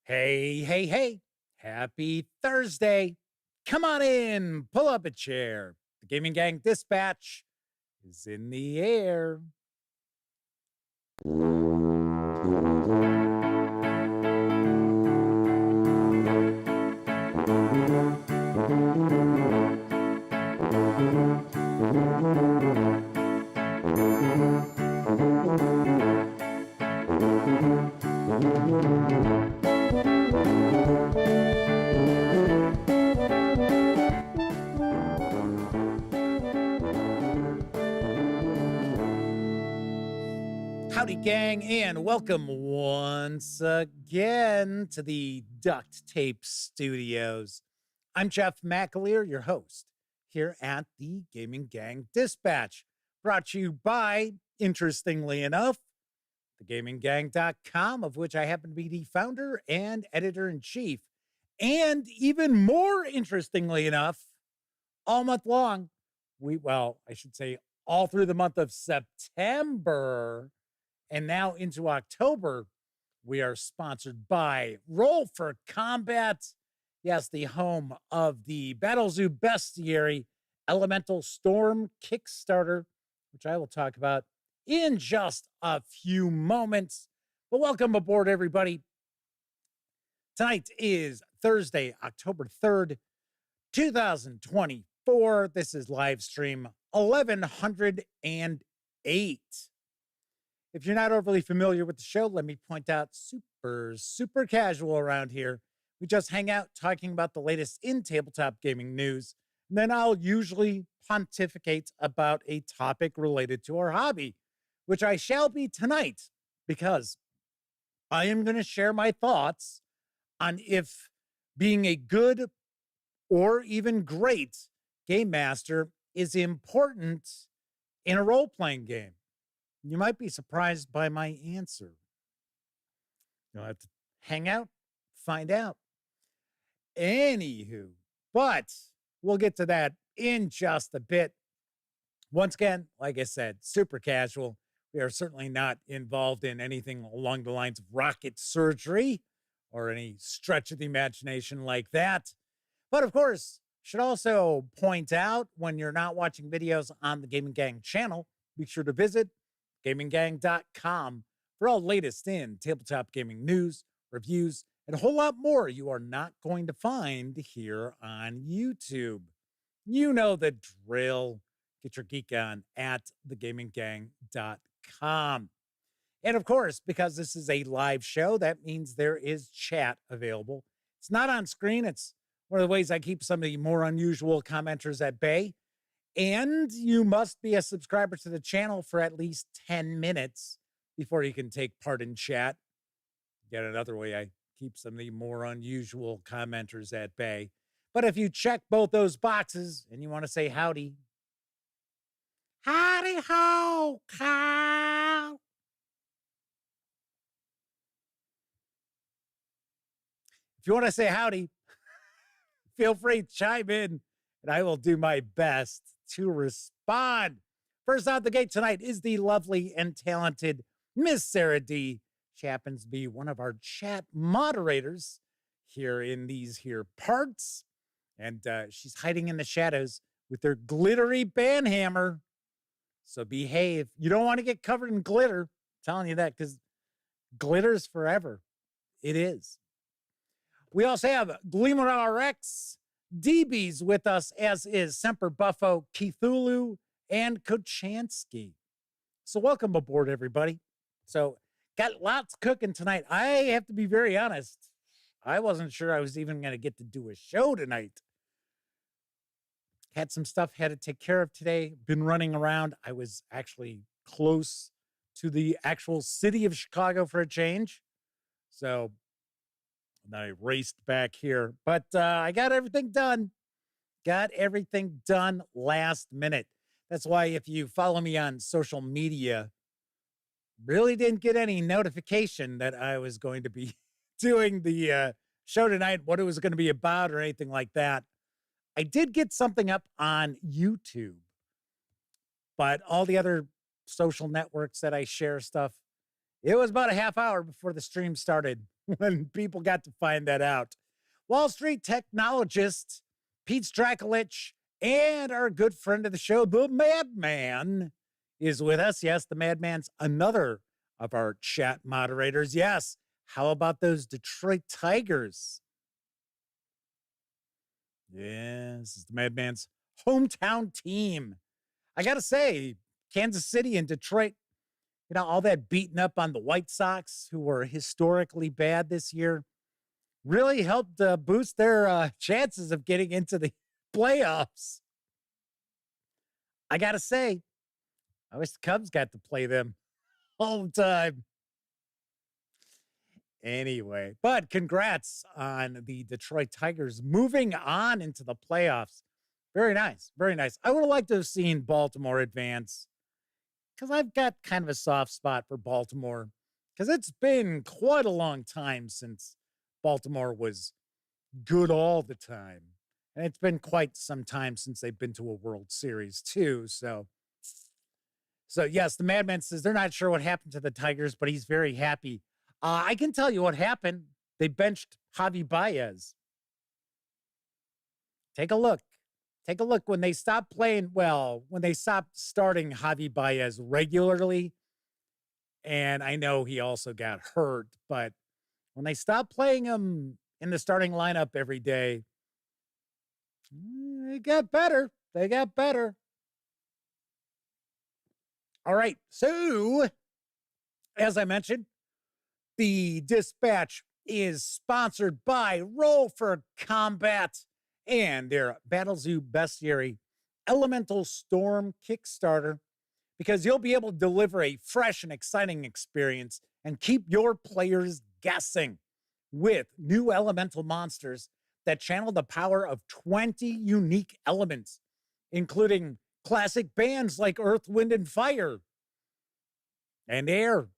Hey, hey, hey. Happy Thursday. Come on in, pull up a chair. The Gaming Gang Dispatch is in the air. Howdy, gang, and welcome once again to the Duct Tape Studios. I'm Jeff McAleer, your host, here at the Gaming Gang Dispatch, brought to you by, interestingly enough, thegaminggang.com, of which I happen to be the founder and editor-in-chief. And even more interestingly enough, all month long, I should say all through the month of September, and now into October, we are sponsored by Roll for Combat. Yes, the home of the Battle Zoo Bestiary Elemental Storm Kickstarter, which I will talk about in just a few moments. But welcome aboard, everybody. Tonight is Thursday, October 3rd, 2024. This is live stream 1108. If you're not overly familiar with the show, let me point out super casual around here. We just hang out talking about the latest in tabletop gaming news, and then I'll usually pontificate about a topic related to our hobby, which I shall be tonight, because I am going to share my thoughts on if being a good or even great game master is important in a role-playing game. You might be surprised by my answer. You'll have to hang out, find out. Anywho, but we'll get to that in just a bit. Once again, like I said, super casual. We are certainly not involved in anything along the lines of rocket surgery or any stretch of the imagination like that. But of course, should also point out, when you're not watching videos on the Gaming Gang channel, be sure to visit gaminggang.com for all latest in tabletop gaming news, reviews, and a whole lot more you are not going to find here on YouTube. You know the drill. Get your geek on at thegaminggang.com. And of course, because this is a live show, that means there is chat available. It's not on screen. It's one of the ways I keep some of the more unusual commenters at bay. And you must be a subscriber to the channel for at least 10 minutes before you can take part in chat. Yet another way I keep some of the more unusual commenters at bay. But if you check both those boxes and you want to say howdy, howdy ho, cow. If you want to say howdy, feel free to chime in, and I will do my best to respond. First out the gate tonight is the lovely and talented Miss Sarah D. She happens to be one of our chat moderators here in these here parts. And she's hiding in the shadows with her glittery banhammer. So behave. You don't want to get covered in glitter. I'm telling you that, because glitter's forever. It is. We also have Gleamer RX, DB's with us, as is Semper Buffo, Cthulhu, and Kochansky. So welcome aboard, everybody. So got lots cooking tonight. I have to be very honest. I wasn't sure I was even going to get to do a show tonight. Had some stuff had to take care of today. Been running around. I was actually close to the actual city of Chicago for a change. So I raced back here, but I got everything done. Got everything done last minute. That's why if you follow me on social media, really didn't get any notification that I was going to be doing the show tonight, what it was going to be about or anything like that. I did get something up on YouTube, but all the other social networks that I share stuff, it was about a half hour before the stream started. when people got to find that out. Wall Street technologist Pete Strakolich and our good friend of the show, the Madman, is with us. Yes, the Madman's another of our chat moderators. Yes, how about those Detroit Tigers? Yes, this is the Madman's hometown team. I got to say, Kansas City and Detroit, all that beating up on the White Sox, who were historically bad this year, really helped boost their chances of getting into the playoffs. I got to say, I wish the Cubs got to play them all the time. Anyway, but congrats on the Detroit Tigers moving on into the playoffs. Very nice. Very nice. I would have liked to have seen Baltimore advance because I've got kind of a soft spot for Baltimore because it's been quite a long time since Baltimore was good all the time. And it's been quite some time since they've been to a World Series too. So yes, the Madman says they're not sure what happened to the Tigers, but he's very happy. I can tell you what happened. They benched Javi Baez. Take a look. Take a look. When they stopped playing, when they stopped starting Javi Baez regularly, and I know he also got hurt, but when they stopped playing him in the starting lineup every day, they got better. They got better. All right. So, as I mentioned, the Dispatch is sponsored by Roll for Combat and their Battle Zoo Bestiary Elemental Storm Kickstarter, because you'll be able to deliver a fresh and exciting experience and keep your players guessing with new elemental monsters that channel the power of 20 unique elements, including classic bands like Earth, Wind, and Fire and Air,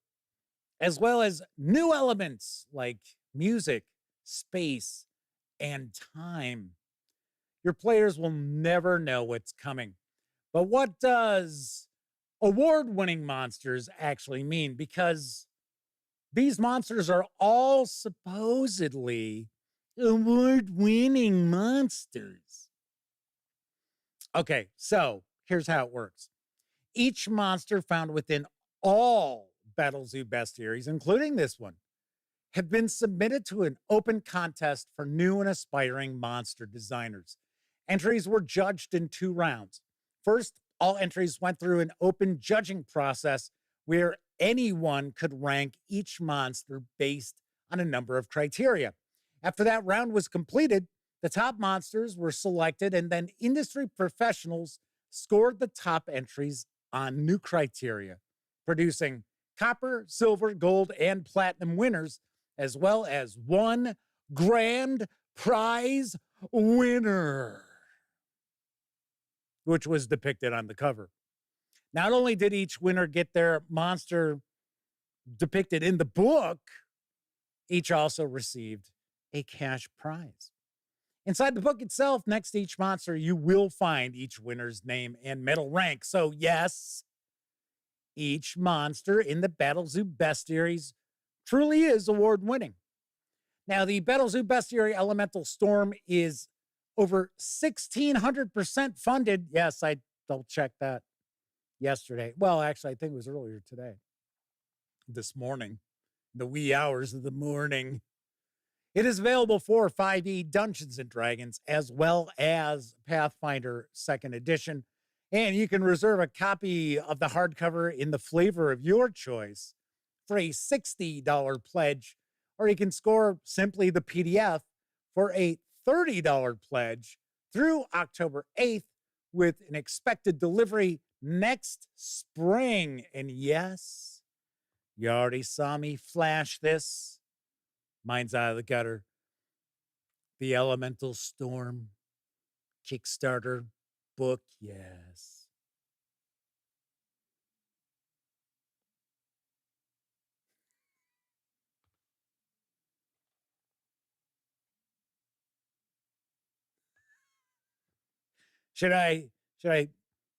as well as new elements like music, space, and time. Your players will never know what's coming. But what does award-winning monsters actually mean? Because these monsters are all supposedly award-winning monsters. Okay, so here's how it works. Each monster found within all Battle Zoo Bestiaries, including this one, have been submitted to an open contest for new and aspiring monster designers. Entries were judged in 2 rounds. First, all entries went through an open judging process where anyone could rank each monster based on a number of criteria. After that round was completed, the top monsters were selected, and then industry professionals scored the top entries on new criteria, producing copper, silver, gold, and platinum winners, as well as one grand prize winner, which was depicted on the cover. Not only did each winner get their monster depicted in the book, each also received a cash prize. Inside the book itself, next to each monster, you will find each winner's name and medal rank. So yes, each monster in the Battle Zoo Bestiaries truly is award-winning. Now, the Battle Zoo Bestiary Elemental Storm is over 1,600% funded. Yes, I double-checked that yesterday. Well, actually, I think it was earlier today. This morning, the wee hours of the morning. It is available for 5e Dungeons & Dragons, as well as Pathfinder 2nd Edition. And you can reserve a copy of the hardcover in the flavor of your choice for a $60 pledge, or you can score simply the PDF for a $30 pledge through October 8th with an expected delivery next spring. And yes, you already saw me flash this. Mine's out of the gutter. The Elemental Storm Kickstarter book, yes. Should I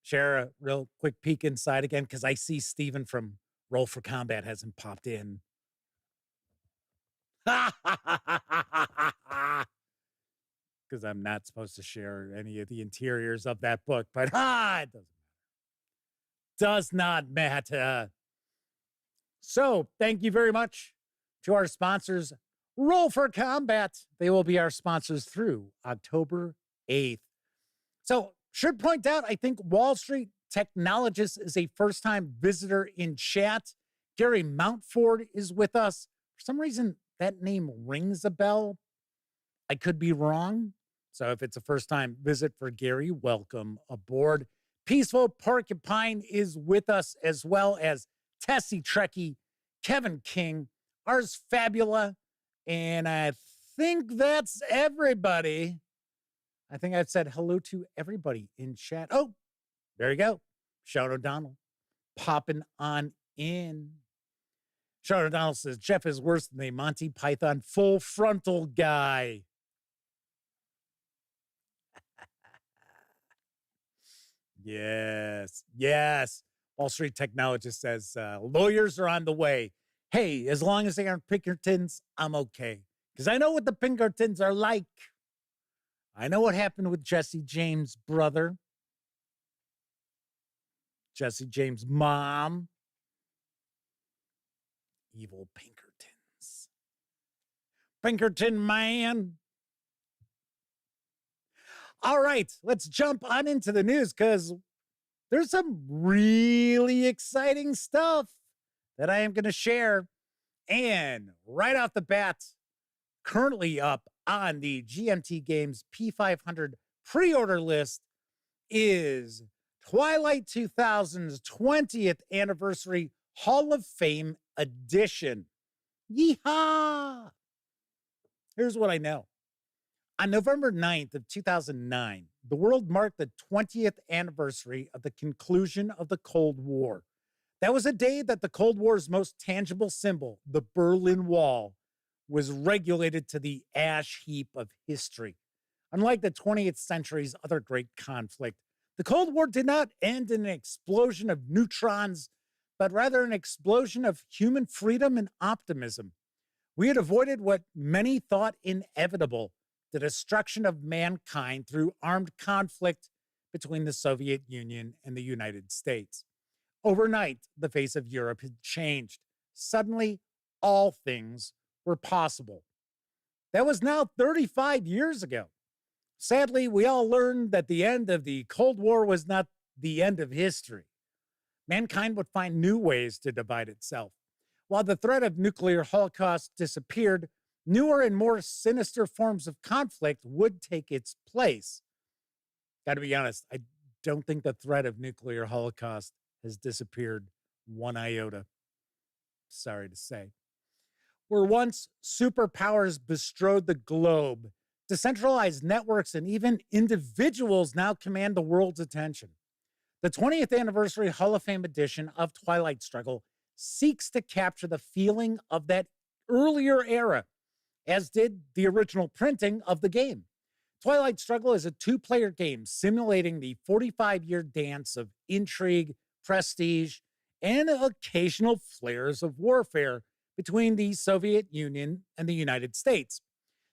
share a real quick peek inside again? Because I see Steven from Roll for Combat hasn't popped in. Because I'm not supposed to share any of the interiors of that book, but it does not matter. So thank you very much to our sponsors, Roll for Combat. They will be our sponsors through October 8th. So should point out, I think Wall Street Technologist is a first-time visitor in chat. Gary Mountford is with us. For some reason, that name rings a bell. I could be wrong. So if it's a first-time visit for Gary, welcome aboard. Peaceful Porcupine is with us, as well as Tessie Trekkie, Kevin King, Ars Fabula, and I think that's everybody. I think I've said hello to everybody in chat. Oh, there you go. Sean O'Donnell popping on in. Sean O'Donnell says, Jeff is worse than the Monty Python full frontal guy. Yes, yes. Wall Street Technologist says, lawyers are on the way. Hey, as long as they aren't Pinkertons, I'm okay. Because I know what the Pinkertons are like. I know what happened with Jesse James' brother. Jesse James' mom. Evil Pinkertons. Pinkerton man. All right, let's jump on into the news because there's some really exciting stuff that I am going to share. And right off the bat, currently up on the GMT Games P500 pre-order list is Twilight 2000's 20th Anniversary Hall of Fame Edition. Yeehaw! Here's what I know. On November 9th of 2009, the world marked the 20th anniversary of the conclusion of the Cold War. That was a day that the Cold War's most tangible symbol, the Berlin Wall, was regulated to the ash heap of history. Unlike the 20th century's other great conflict, the Cold War did not end in an explosion of neutrons, but rather an explosion of human freedom and optimism. We had avoided what many thought inevitable, the destruction of mankind through armed conflict between the Soviet Union and the United States. Overnight, the face of Europe had changed. Suddenly, all things were possible. That was now 35 years ago. Sadly, we all learned that the end of the Cold War was not the end of history. Mankind would find new ways to divide itself. While the threat of nuclear holocaust disappeared, newer and more sinister forms of conflict would take its place. Got to be honest, I don't think the threat of nuclear holocaust has disappeared one iota. Sorry to say. Where once superpowers bestrode the globe, decentralized networks and even individuals now command the world's attention. The 20th Anniversary Hall of Fame edition of Twilight Struggle seeks to capture the feeling of that earlier era, as did the original printing of the game. Twilight Struggle is a two-player game simulating the 45-year dance of intrigue, prestige, and occasional flares of warfare between the Soviet Union and the United States.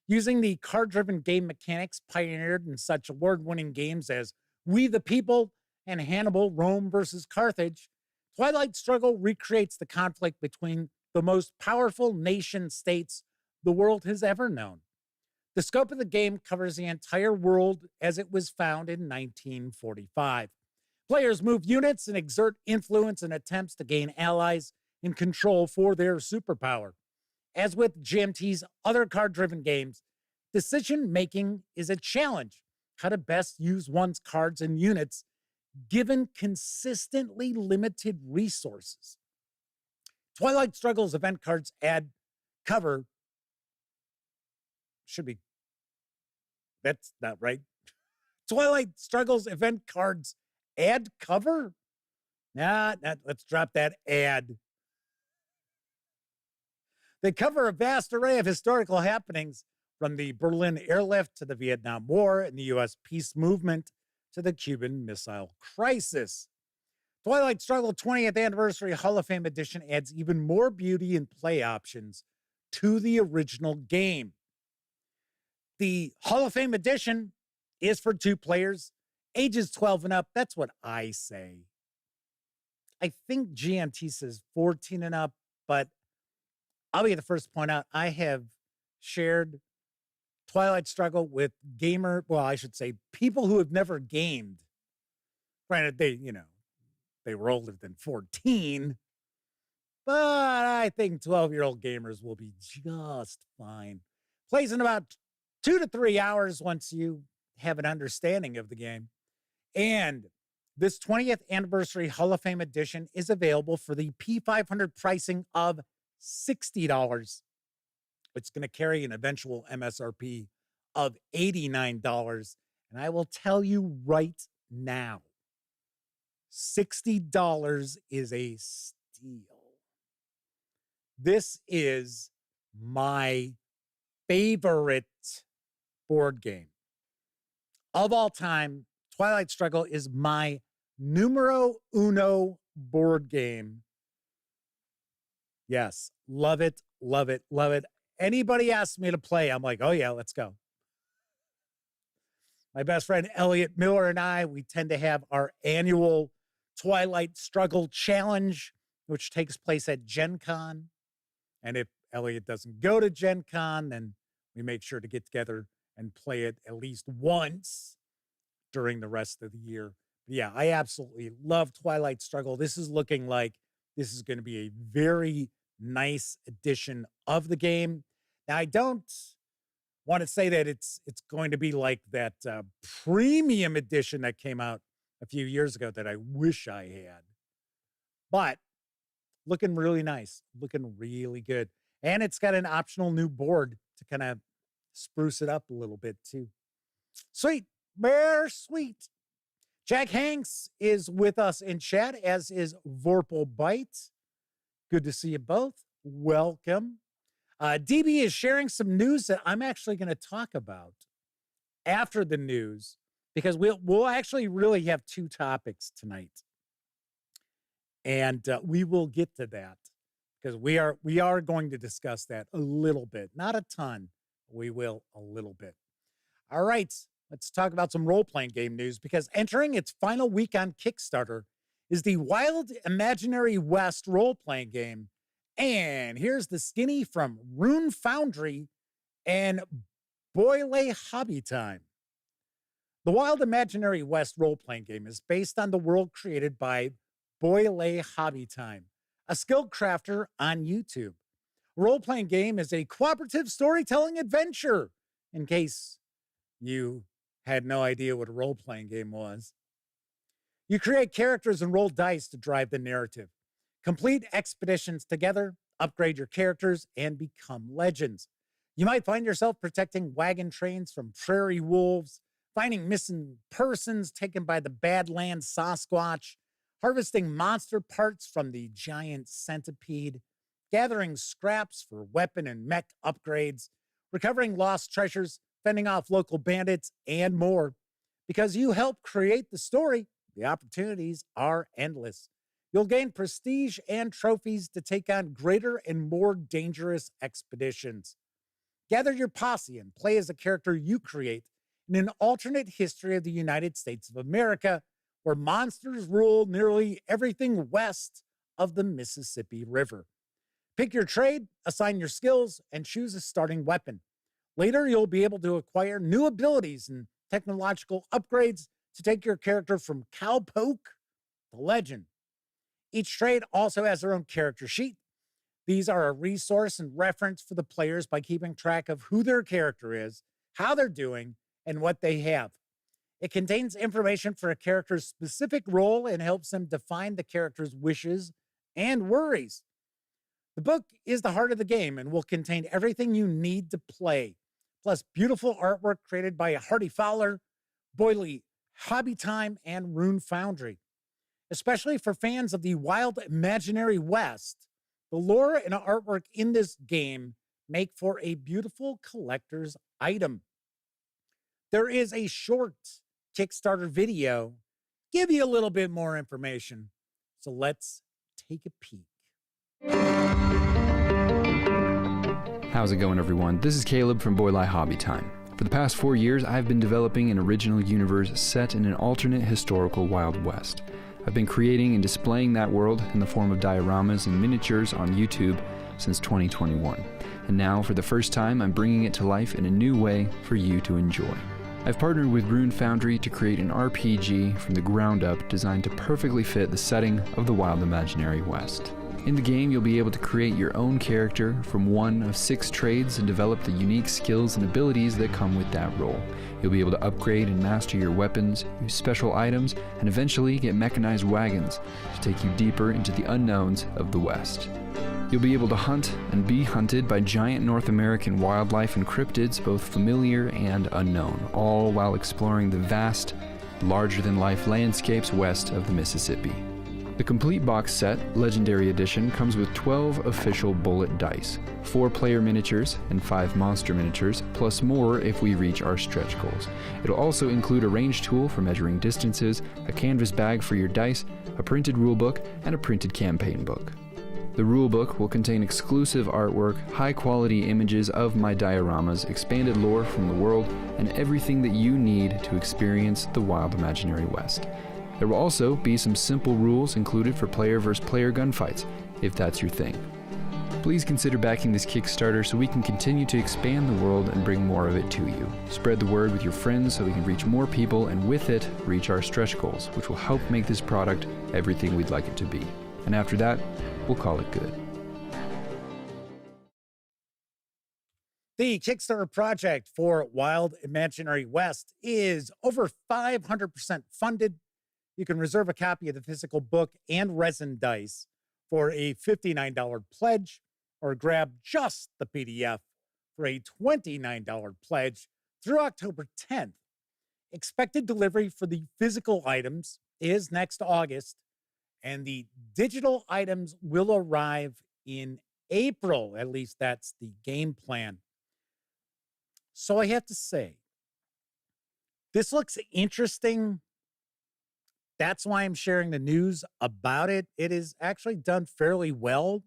Using the card-driven game mechanics pioneered in such award-winning games as We the People and Hannibal, Rome versus Carthage, Twilight Struggle recreates the conflict between the most powerful nation-states the world has ever known. The scope of the game covers the entire world as it was found in 1945. Players move units and exert influence in attempts to gain allies and control for their superpower. As with GMT's other card-driven games, decision-making is a challenge. How to best use one's cards and units given consistently limited resources. Twilight Struggle's event cards add cover. Should be. That's not right. Twilight Struggle's event cards add cover? Let's drop that ad. They cover a vast array of historical happenings, from the Berlin airlift to the Vietnam War and the U.S. peace movement to the Cuban Missile Crisis. Twilight Struggle 20th Anniversary Hall of Fame Edition adds even more beauty and play options to the original game. The Hall of Fame edition is for 2 players, ages 12 and up. That's what I say. I think GMT says 14 and up, but I'll be the first to point out I have shared Twilight Struggle with people who have never gamed. Granted, they were older than 14, but I think 12-year-old gamers will be just fine. Plays in about 2 to 3 hours once you have an understanding of the game. And this 20th Anniversary Hall of Fame edition is available for the P500 pricing of $60. It's going to carry an eventual MSRP of $89. And I will tell you right now, $60 is a steal. This is my favorite board game of all time. Twilight Struggle is my numero uno board game. Yes, love it, love it, love it. Anybody asks me to play, I'm like, oh yeah, let's go. My best friend Elliot Miller and I, we tend to have our annual Twilight Struggle Challenge, which takes place at Gen Con. And if Elliot doesn't go to Gen Con, then we make sure to get together and play it at least once during the rest of the year. But yeah, I absolutely love Twilight Struggle. This is looking like this is going to be a very nice edition of the game. Now, I don't want to say that it's going to be like that premium edition that came out a few years ago that I wish I had. But looking really nice, looking really good. And it's got an optional new board to kind of spruce it up a little bit too. Sweet, very sweet. Jack Hanks is with us in chat, as is Vorpal Bite. Good to see you both. Welcome. DB is sharing some news that I'm actually going to talk about after the news, because we'll actually really have 2 topics tonight. And we will get to that because we are going to discuss that a little bit. Not a ton. We will a little bit. All right. Let's talk about some role-playing game news, because entering its final week on Kickstarter is the Wild Imaginary West role-playing game. And here's the skinny from Rune Foundry and Boylei Hobby Time. The Wild Imaginary West role-playing game is based on the world created by Boylei Hobby Time, a skilled crafter on YouTube. A role-playing game is a cooperative storytelling adventure, in case you had no idea what a role-playing game was. You create characters and roll dice to drive the narrative. Complete expeditions together, upgrade your characters, and become legends. You might find yourself protecting wagon trains from prairie wolves, finding missing persons taken by the Badlands Sasquatch, harvesting monster parts from the giant centipede, gathering scraps for weapon and mech upgrades, recovering lost treasures, fending off local bandits, and more. Because you help create the story, the opportunities are endless. You'll gain prestige and trophies to take on greater and more dangerous expeditions. Gather your posse and play as a character you create in an alternate history of the United States of America, where monsters rule nearly everything west of the Mississippi River. Pick your trade, assign your skills, and choose a starting weapon. Later, you'll be able to acquire new abilities and technological upgrades to take your character from cowpoke to legend. Each trade also has their own character sheet. These are a resource and reference for the players by keeping track of who their character is, how they're doing, and what they have. It contains information for a character's specific role and helps them define the character's wishes and worries. The book is the heart of the game and will contain everything you need to play, plus beautiful artwork created by Hardy Fowler, Boylei Hobby Time, and Rune Foundry. Especially for fans of the Wild Imaginary West, the lore and artwork in this game make for a beautiful collector's item. There is a short Kickstarter video, give you a little bit more information. So let's take a peek. How's it going, everyone? This is Caleb from Boylei Hobby Time. For the past 4 years, I've been developing an original universe set in an alternate historical Wild West. I've been creating and displaying that world in the form of dioramas and miniatures on YouTube since 2021. And now, for the first time, I'm bringing it to life in a new way for you to enjoy. I've partnered with Rune Foundry to create an RPG from the ground up designed to perfectly fit the setting of the wild imaginary West. In the game, you'll be able to create your own character from one of 6 trades and develop the unique skills and abilities that come with that role. You'll be able to upgrade and master your weapons, use special items, and eventually get mechanized wagons to take you deeper into the unknowns of the West. You'll be able to hunt and be hunted by giant North American wildlife and cryptids, both familiar and unknown, all while exploring the vast, larger-than-life landscapes west of the Mississippi. The complete box set, Legendary Edition, comes with 12 official bullet dice, 4 player miniatures, and 5 monster miniatures, plus more if we reach our stretch goals. It'll also include a range tool for measuring distances, a canvas bag for your dice, a printed rulebook, and a printed campaign book. The rulebook will contain exclusive artwork, high-quality images of my dioramas, expanded lore from the world, and everything that you need to experience the wild imaginary West. There will also be some simple rules included for player versus player gunfights, if that's your thing. Please consider backing this Kickstarter so we can continue to expand the world and bring more of it to you. Spread the word with your friends so we can reach more people and with it, reach our stretch goals, which will help make this product everything we'd like it to be. And after that, we'll call it good. The Kickstarter project for Wild Imaginary West is over 500% funded. You can reserve a copy of the physical book and resin dice for a $59 pledge, or grab just the PDF for a $29 pledge through October 10th. Expected delivery for the physical items is next August, and the digital items will arrive in April. At least that's the game plan. So I have to say, this looks interesting. That's why I'm sharing the news about it. It is actually done fairly well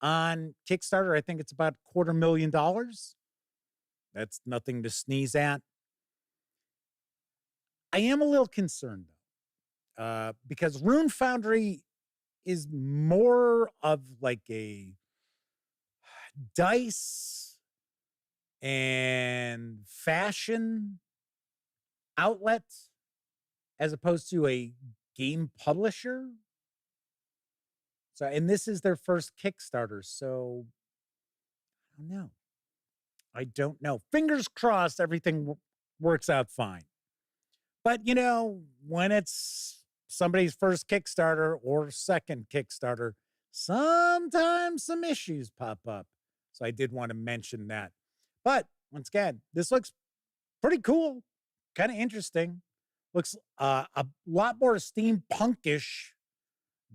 on Kickstarter. I think it's about $250,000. That's nothing to sneeze at. I am a little concerned, though, because Rune Foundry is more of like a dice and fashion outlet, as opposed to a game publisher. So, and this is their first Kickstarter. So, I don't know. Fingers crossed everything works out fine. But, when it's somebody's first Kickstarter or second Kickstarter, sometimes some issues pop up. So I did want to mention that. But once again, this looks pretty cool, kind of interesting. Looks a lot more steampunkish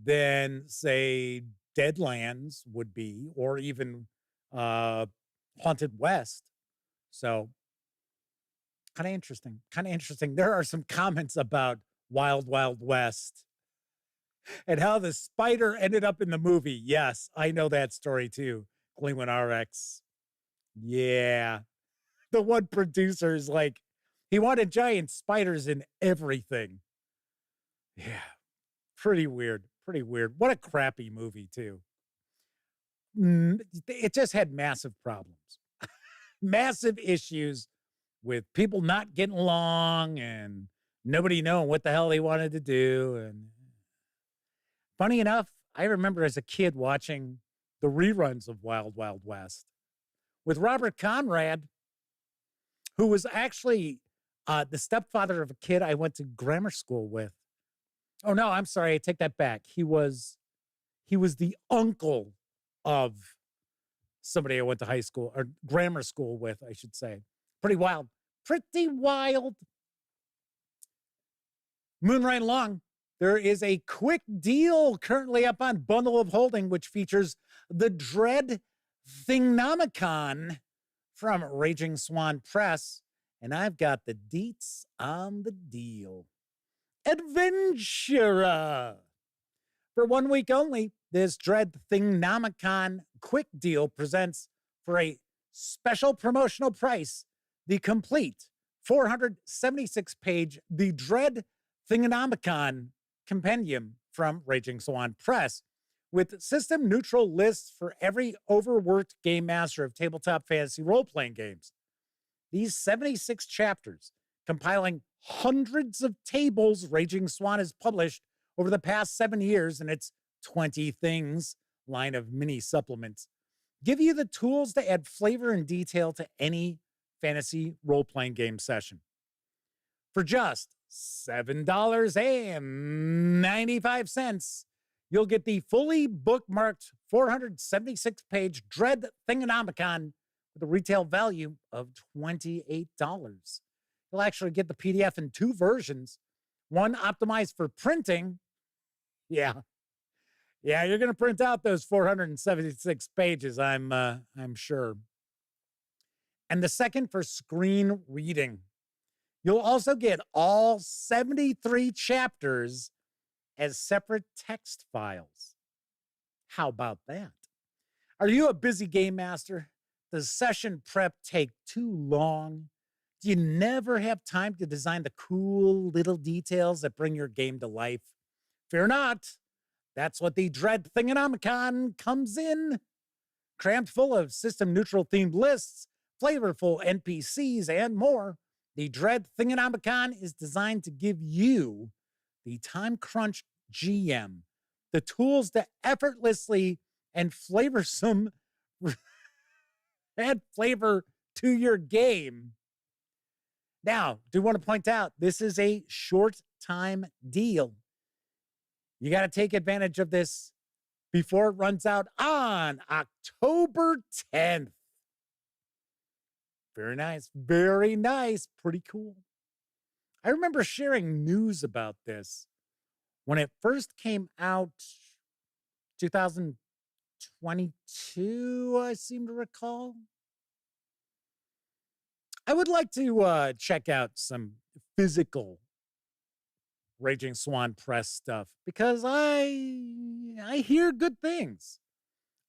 than, say, Deadlands would be, or even Haunted West. So, kind of interesting. There are some comments about Wild Wild West and how the spider ended up in the movie. Yes, I know that story too. Gleeman RX. Yeah. The one producer is like, he wanted giant spiders in everything. Yeah. Pretty weird. What a crappy movie, too. It just had massive problems. Massive issues with people not getting along and nobody knowing what the hell they wanted to do. And funny enough, I remember as a kid watching the reruns of Wild Wild West with Robert Conrad, who was actually the stepfather of a kid I went to grammar school with. Oh, no, I'm sorry. I take that back. He was the uncle of somebody I went to high school or grammar school with, I should say. Pretty wild. Moon right along. There is a quick deal currently up on Bundle of Holding, which features the Dread Thingnomicon from Raging Swan Press. And I've got the deets on the deal. Adventurer. For 1 week only, this Dread Thingnomicon quick deal presents for a special promotional price, the complete 476-page The Dread Thingonomicon compendium from Raging Swan Press, with system-neutral lists for every overworked game master of tabletop fantasy role-playing games. These 76 chapters, compiling hundreds of tables Raging Swan has published over the past 7 years in its 20 Things line of mini supplements, give you the tools to add flavor and detail to any fantasy role-playing game session. For just $7.95, you'll get the fully bookmarked 476-page Dread Thingonomicon with a retail value of $28. You'll actually get the PDF in 2 versions, one optimized for printing. Yeah, you're going to print out those 476 pages, I'm sure. And the second for screen reading. You'll also get all 73 chapters as separate text files. How about that? Are you a busy game master? Does session prep take too long? Do you never have time to design the cool little details that bring your game to life? Fear not. That's what the Dread Thingonomicon comes in. Crammed full of system-neutral themed lists, flavorful NPCs, and more, the Dread Thingonomicon is designed to give you, the time-crunched GM, the tools to effortlessly and flavorsome add flavor to your game. Now, do want to point out, this is a short-time deal. You got to take advantage of this before it runs out on October 10th. Very nice. Very nice. Pretty cool. I remember sharing news about this when it first came out, 2022, I seem to recall. I would like to check out some physical Raging Swan Press stuff because I hear good things.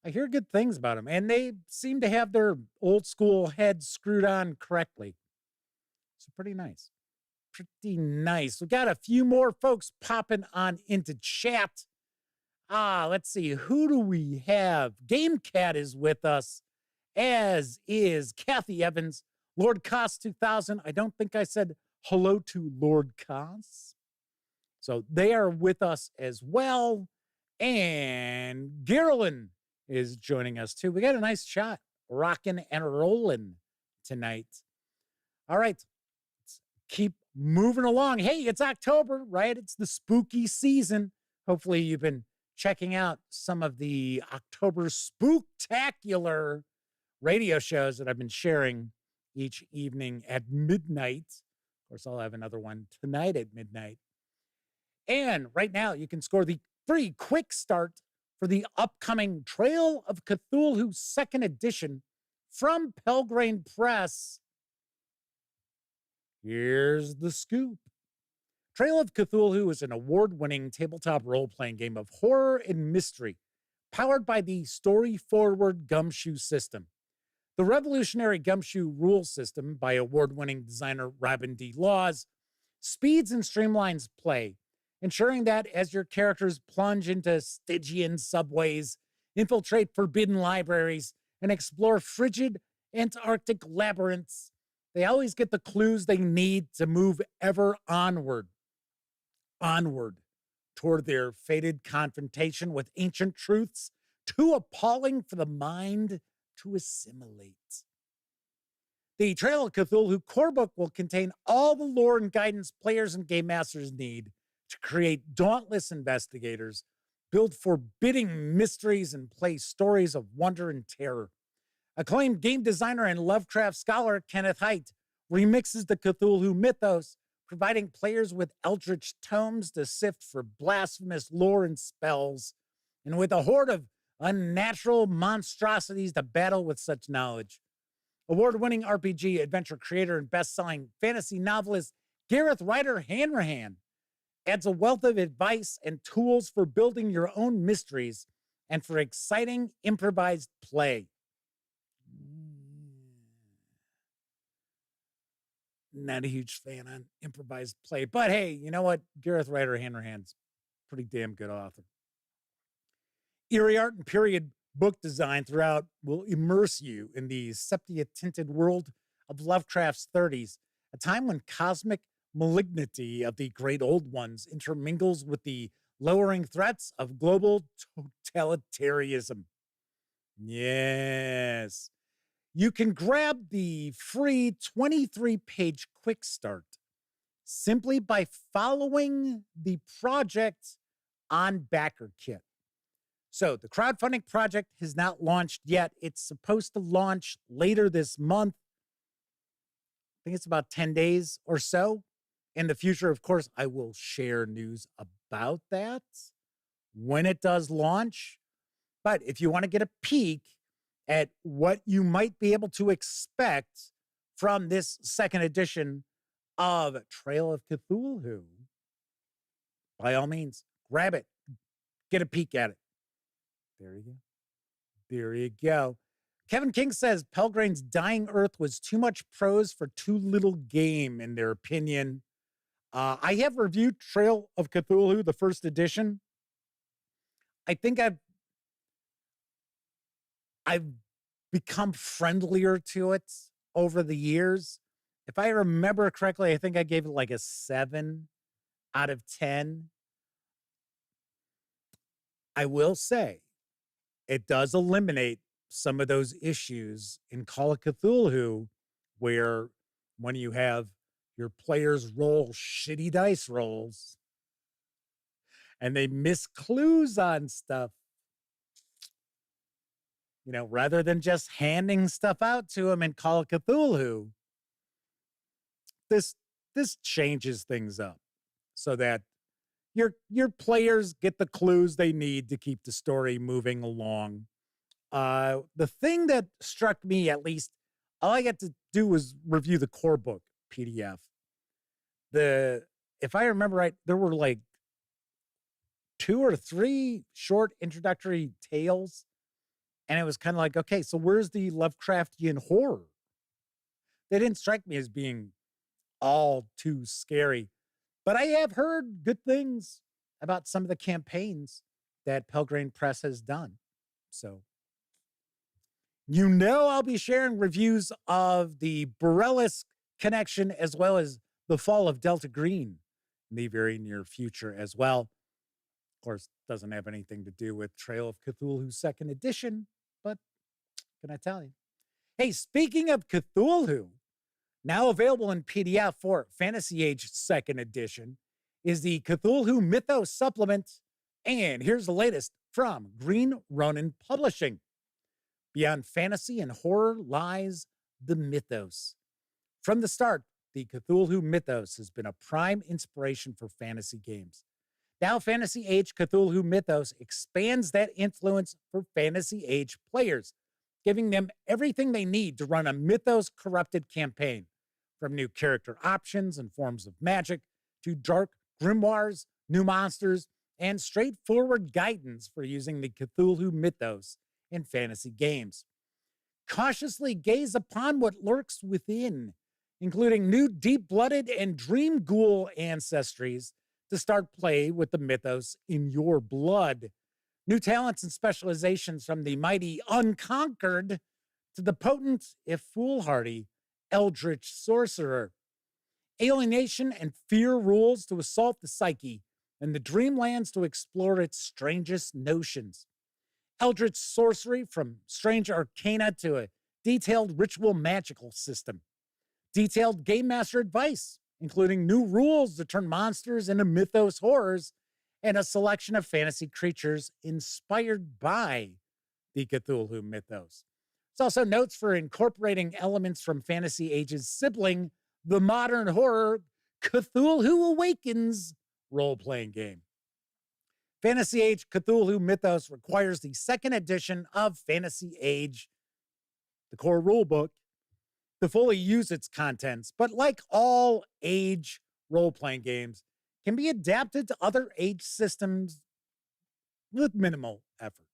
I hear good things about them, and they seem to have their old school heads screwed on correctly. So pretty nice. Pretty nice. We got a few more folks popping on into chat. Let's see. Who do we have? Game Cat is with us, as is Kathy Evans, Lord Koss 2000. I don't think I said hello to Lord Koss. So they are with us as well. And Geraldine is joining us too. We got a nice shot, rocking and rolling tonight. All right, let's keep moving along. Hey, it's October, right? It's the spooky season. Hopefully you've been checking out some of the October spooktacular radio shows that I've been sharing each evening at midnight. Of course, I'll have another one tonight at midnight. And right now you can score the free quick start for the upcoming Trail of Cthulhu 2nd edition from Pelgrane Press. Here's the scoop. Trail of Cthulhu is an award-winning tabletop role-playing game of horror and mystery, powered by the story-forward Gumshoe system. The revolutionary Gumshoe rule system by award-winning designer Robin D. Laws speeds and streamlines play, ensuring that as your characters plunge into Stygian subways, infiltrate forbidden libraries, and explore frigid Antarctic labyrinths, they always get the clues they need to move ever onward toward their fated confrontation with ancient truths too appalling for the mind to assimilate. The Trail of Cthulhu core book will contain all the lore and guidance players and game masters need to create dauntless investigators, build forbidding mysteries, and play stories of wonder and terror. Acclaimed game designer and Lovecraft scholar Kenneth Haidt remixes the Cthulhu mythos, providing players with eldritch tomes to sift for blasphemous lore and spells, and with a horde of unnatural monstrosities to battle with such knowledge. Award-winning RPG, adventure creator, and best-selling fantasy novelist Gareth Ryder Hanrahan adds a wealth of advice and tools for building your own mysteries, and for exciting improvised play. not a huge fan on improvised play. But hey, you know what? Gareth Ryder Hanrahan's pretty damn good author. Eerie art and period book design throughout will immerse you in the sepia-tinted world of Lovecraft's 30s, a time when cosmic malignity of the great old ones intermingles with the lowering threats of global totalitarianism. Yes. You can grab the free 23-page quick start simply by following the project on BackerKit. So the crowdfunding project has not launched yet. It's supposed to launch later this month. I think it's about 10 days or so. In the future, of course, I will share news about that when it does launch. But if you want to get a peek at what you might be able to expect from this second edition of Trail of Cthulhu, by all means, grab it. Get a peek at it. There you go. There you go. Kevin King says Pelgrane's Dying Earth was too much prose for too little game, in their opinion. I have reviewed Trail of Cthulhu, the first edition. I think I've become friendlier to it over the years. If I remember correctly, I think I gave it like a 7 out of 10. I will say it does eliminate some of those issues in Call of Cthulhu, where when you have your players roll shitty dice rolls and they miss clues on stuff, you know, rather than just handing stuff out to them in Call of Cthulhu, this changes things up so that your players get the clues they need to keep the story moving along. The thing that struck me, at least, all I got to do was review the core book PDF. If I remember right, there were like 2 or 3 short introductory tales. And it was kind of like, okay, so where's the Lovecraftian horror? They didn't strike me as being all too scary. But I have heard good things about some of the campaigns that Pelgrane Press has done. So, you know, I'll be sharing reviews of the Borellus Connection as well as the Fall of Delta Green in the very near future as well. Of course, doesn't have anything to do with Trail of Cthulhu 2nd edition, but can I tell you? Hey, speaking of Cthulhu, now available in PDF for Fantasy Age 2nd edition is the Cthulhu Mythos Supplement. And here's the latest from Green Ronin Publishing. Beyond fantasy and horror lies the mythos. From the start, the Cthulhu mythos has been a prime inspiration for fantasy games. Now, Fantasy Age Cthulhu Mythos expands that influence for Fantasy Age players, giving them everything they need to run a mythos-corrupted campaign, from new character options and forms of magic to dark grimoires, new monsters, and straightforward guidance for using the Cthulhu mythos in fantasy games. Cautiously gaze upon what lurks within, including new deep-blooded and dream ghoul ancestries to start play with the mythos in your blood. New talents and specializations from the mighty Unconquered to the potent, if foolhardy, Eldritch Sorcerer. Alienation and fear rules to assault the psyche, and the Dreamlands to explore its strangest notions. Eldritch sorcery from strange arcana to a detailed ritual magical system. Detailed game master advice, including new rules to turn monsters into mythos horrors, and a selection of fantasy creatures inspired by the Cthulhu mythos. There's also notes for incorporating elements from Fantasy Age's sibling, the modern horror Cthulhu Awakens role-playing game. Fantasy Age Cthulhu Mythos requires the 2nd edition of Fantasy Age, the core rulebook, to fully use its contents, but like all Age role-playing games, can be adapted to other Age systems with minimal effort.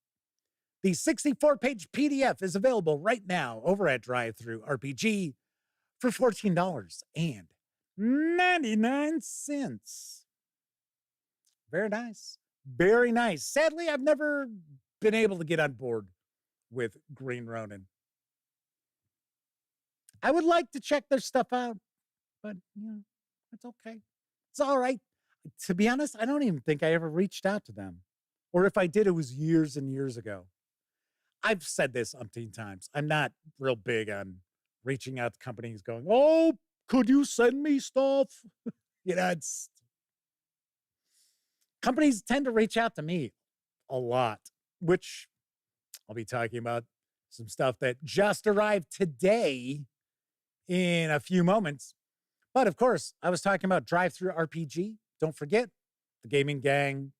The 64-page PDF is available right now over at DriveThru RPG for $14.99. Very nice. Very nice. Sadly, I've never been able to get on board with Green Ronin. I would like to check their stuff out, but it's okay. It's all right. To be honest, I don't even think I ever reached out to them. Or if I did, it was years and years ago. I've said this umpteen times. I'm not real big on reaching out to companies going, oh, could you send me stuff? It's companies tend to reach out to me a lot, which I'll be talking about some stuff that just arrived today in a few moments. But of course, I was talking about Drive-Thru RPG. Don't forget, the Gaming Gang,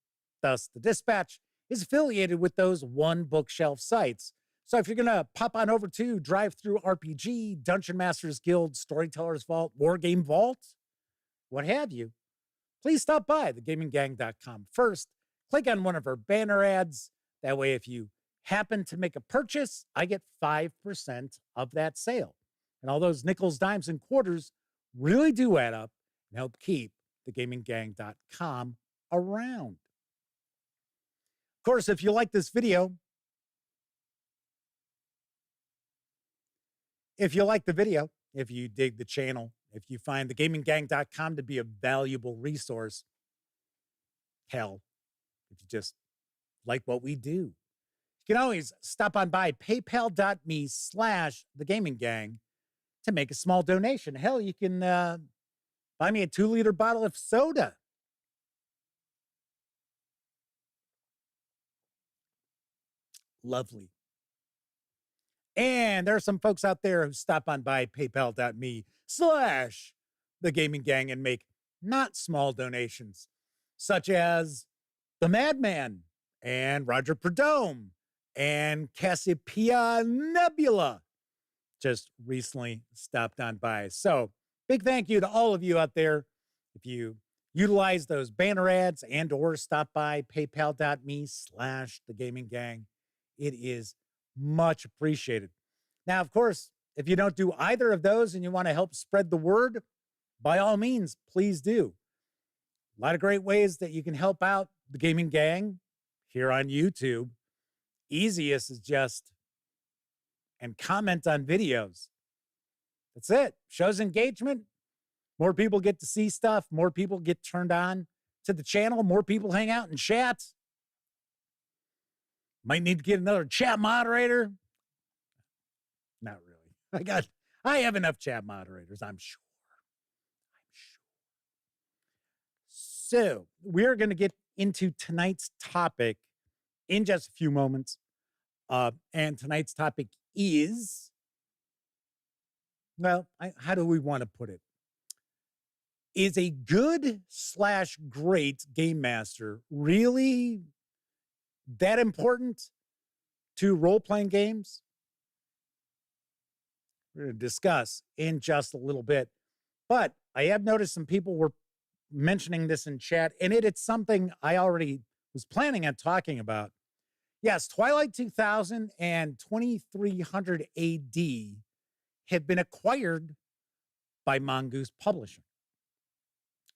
thus the Dispatch, is affiliated with those One Bookshelf sites. So if you're going to pop on over to Drive-Thru RPG, Dungeon Masters Guild, Storytellers Vault, Wargame Vault, what have you, please stop by thegaminggang.com first. Click on one of our banner ads. That way, if you happen to make a purchase, I get 5% of that sale. And all those nickels, dimes, and quarters really do add up and help keep thegaminggang.com around. Of course, if you like this video, if you like the video, if you dig the channel, if you find thegaminggang.com to be a valuable resource, hell, if you just like what we do, you can always stop on by paypal.me/thegaminggang to make a small donation. Hell, you can buy me a 2-liter bottle of soda. Lovely. And there are some folks out there who stop on by paypal.me/thegaminggang and make not small donations, such as the Madman and Roger Perdome and Cassiopeia Nebula just recently stopped on by. So big thank you to all of you out there. If you utilize those banner ads and or stop by paypal.me/thegaminggang, it is much appreciated. Now, of course, if you don't do either of those and you want to help spread the word, by all means, please do. A lot of great ways that you can help out the Gaming Gang here on YouTube. Easiest is just and comment on videos. That's it. Shows engagement. More people get to see stuff. More people get turned on to the channel. More people hang out and chat. Might need to get another chat moderator. Not really. I have enough chat moderators, I'm sure. So we're going to get into tonight's topic in just a few moments. And tonight's topic is, well, how do we want to put it? Is a good/great game master really that important to role-playing games? We're going to discuss in just a little bit. But I have noticed some people were mentioning this in chat, and it's something I already was planning on talking about. Yes, Twilight 2000 and 2300 AD have been acquired by Mongoose Publishing.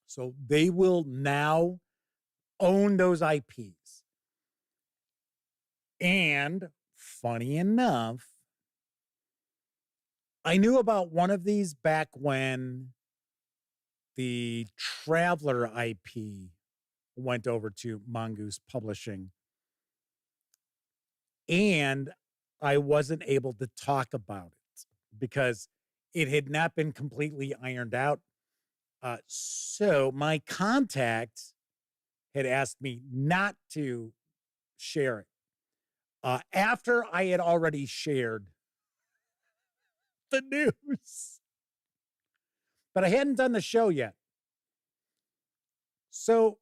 So they will now own those IPs. And funny enough, I knew about one of these back when the Traveler IP went over to Mongoose Publishing. And I wasn't able to talk about it because it had not been completely ironed out. So my contact had asked me not to share it after I had already shared the news. But I hadn't done the show yet. So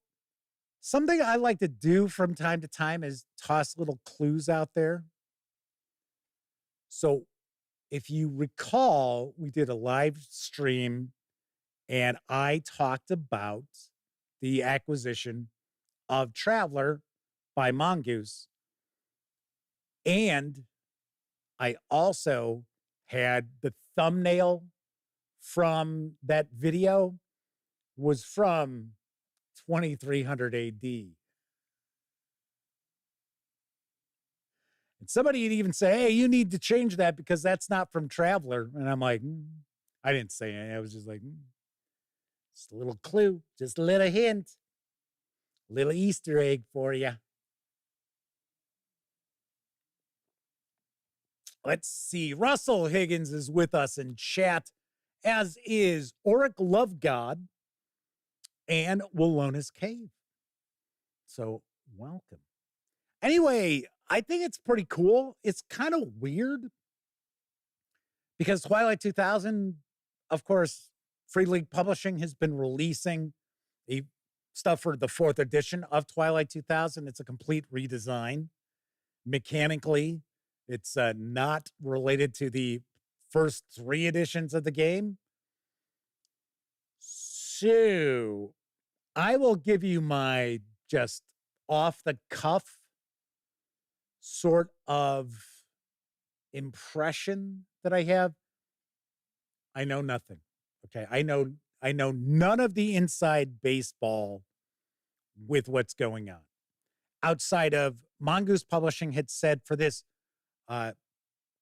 something I like to do from time to time is toss little clues out there. So if you recall, we did a live stream and I talked about the acquisition of Traveler by Mongoose. And I also had the thumbnail from that video was from 2300 AD. And somebody would even say, hey, you need to change that because that's not from Traveler. And I'm like, I didn't say anything. I was just like, just a little clue, just a little hint, little Easter egg for you. Let's see. Russell Higgins is with us in chat, as is Auric Love God and Wallona's Cave. So welcome. Anyway, I think it's pretty cool. It's kind of weird because Twilight 2000, of course, Free League Publishing has been releasing the stuff for the 4th edition of Twilight 2000. It's a complete redesign. Mechanically, it's not related to the first 3 editions of the game. So I will give you my just off the cuff sort of impression that I have. I know nothing. Okay. I know none of the inside baseball with what's going on. Outside of Mongoose Publishing had said for this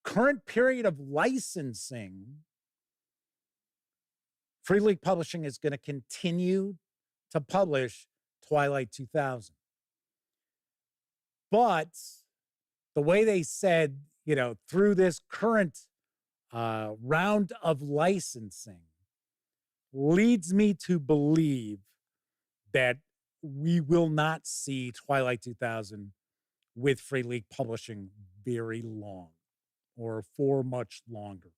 current period of licensing, Free League Publishing is going to continue to publish Twilight 2000. But the way they said, through this current round of licensing leads me to believe that we will not see Twilight 2000 with Free League Publishing very long or for much longer.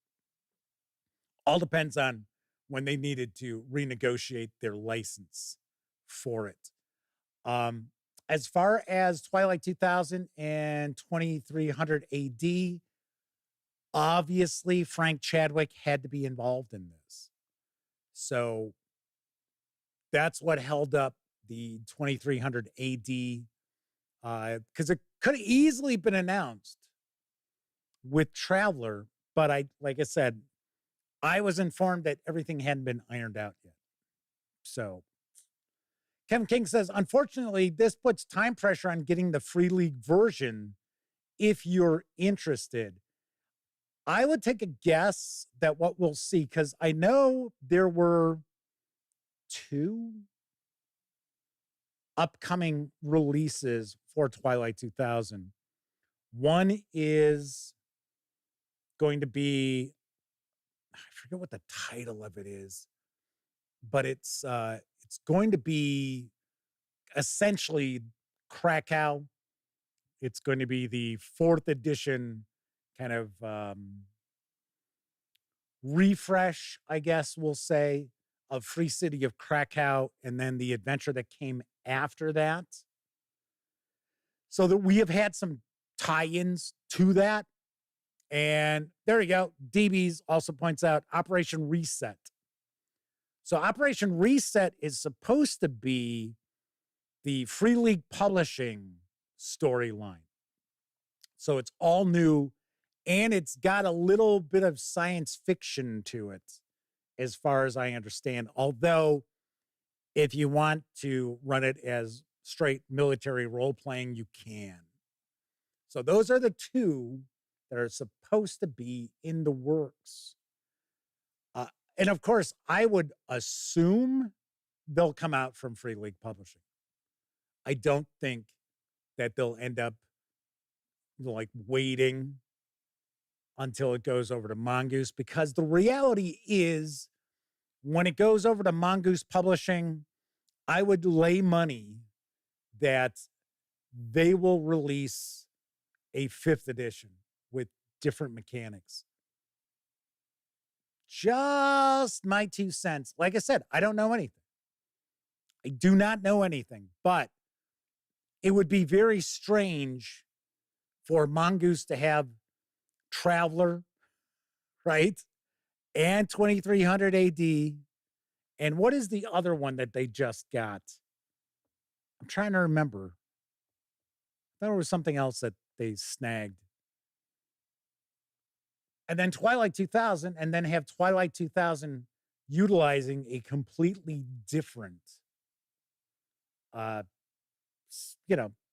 All depends on when they needed to renegotiate their license for it. As far as Twilight 2000 and 2300 AD, obviously Frank Chadwick had to be involved in this. So that's what held up the 2300 AD, because it could have easily been announced with Traveler, but like I said, I was informed that everything hadn't been ironed out yet. So Kevin King says, unfortunately, this puts time pressure on getting the Free League version if you're interested. I would take a guess that what we'll see, because I know there were 2 upcoming releases for Twilight 2000. One is going to be, I forget what the title of it is, but it's going to be essentially Krakow. It's going to be the 4th edition kind of refresh, I guess we'll say, of Free City of Krakow, and then the adventure that came after that. So that we have had some tie-ins to that. And there you go. DBs also points out Operation Reset. So Operation Reset is supposed to be the Free League Publishing storyline. So it's all new, and it's got a little bit of science fiction to it, as far as I understand. Although, if you want to run it as straight military role-playing, you can. So those are the 2 that are supposed to be in the works. And of course, I would assume they'll come out from Free League Publishing. I don't think that they'll end up waiting until it goes over to Mongoose, because the reality is when it goes over to Mongoose Publishing, I would lay money that they will release a 5th edition with different mechanics. Just my 2 cents. Like I said, I don't know anything. I do not know anything, but it would be very strange for Mongoose to have Traveler, right? And 2300 AD. And what is the other one that they just got? I'm trying to remember. I thought there was something else that they snagged. And then Twilight 2000, and then have Twilight 2000 utilizing a completely different,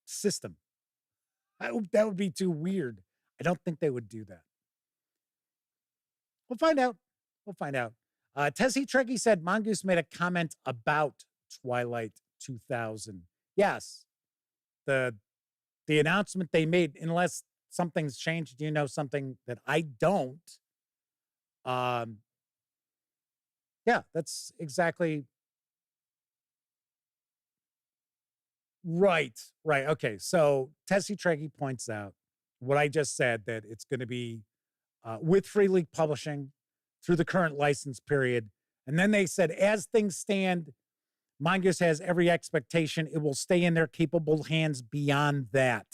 system. That would be too weird. I don't think they would do that. We'll find out. We'll find out. Tessie Trekkie said Mongoose made a comment about Twilight 2000. Yes, the announcement they made, unless something's changed, something that I don't. Yeah, that's exactly right. Right. Okay. So Tessie Trekkie points out what I just said, that it's going to be with Free League Publishing through the current license period. And then they said, as things stand, Mongoose has every expectation it will stay in their capable hands beyond that.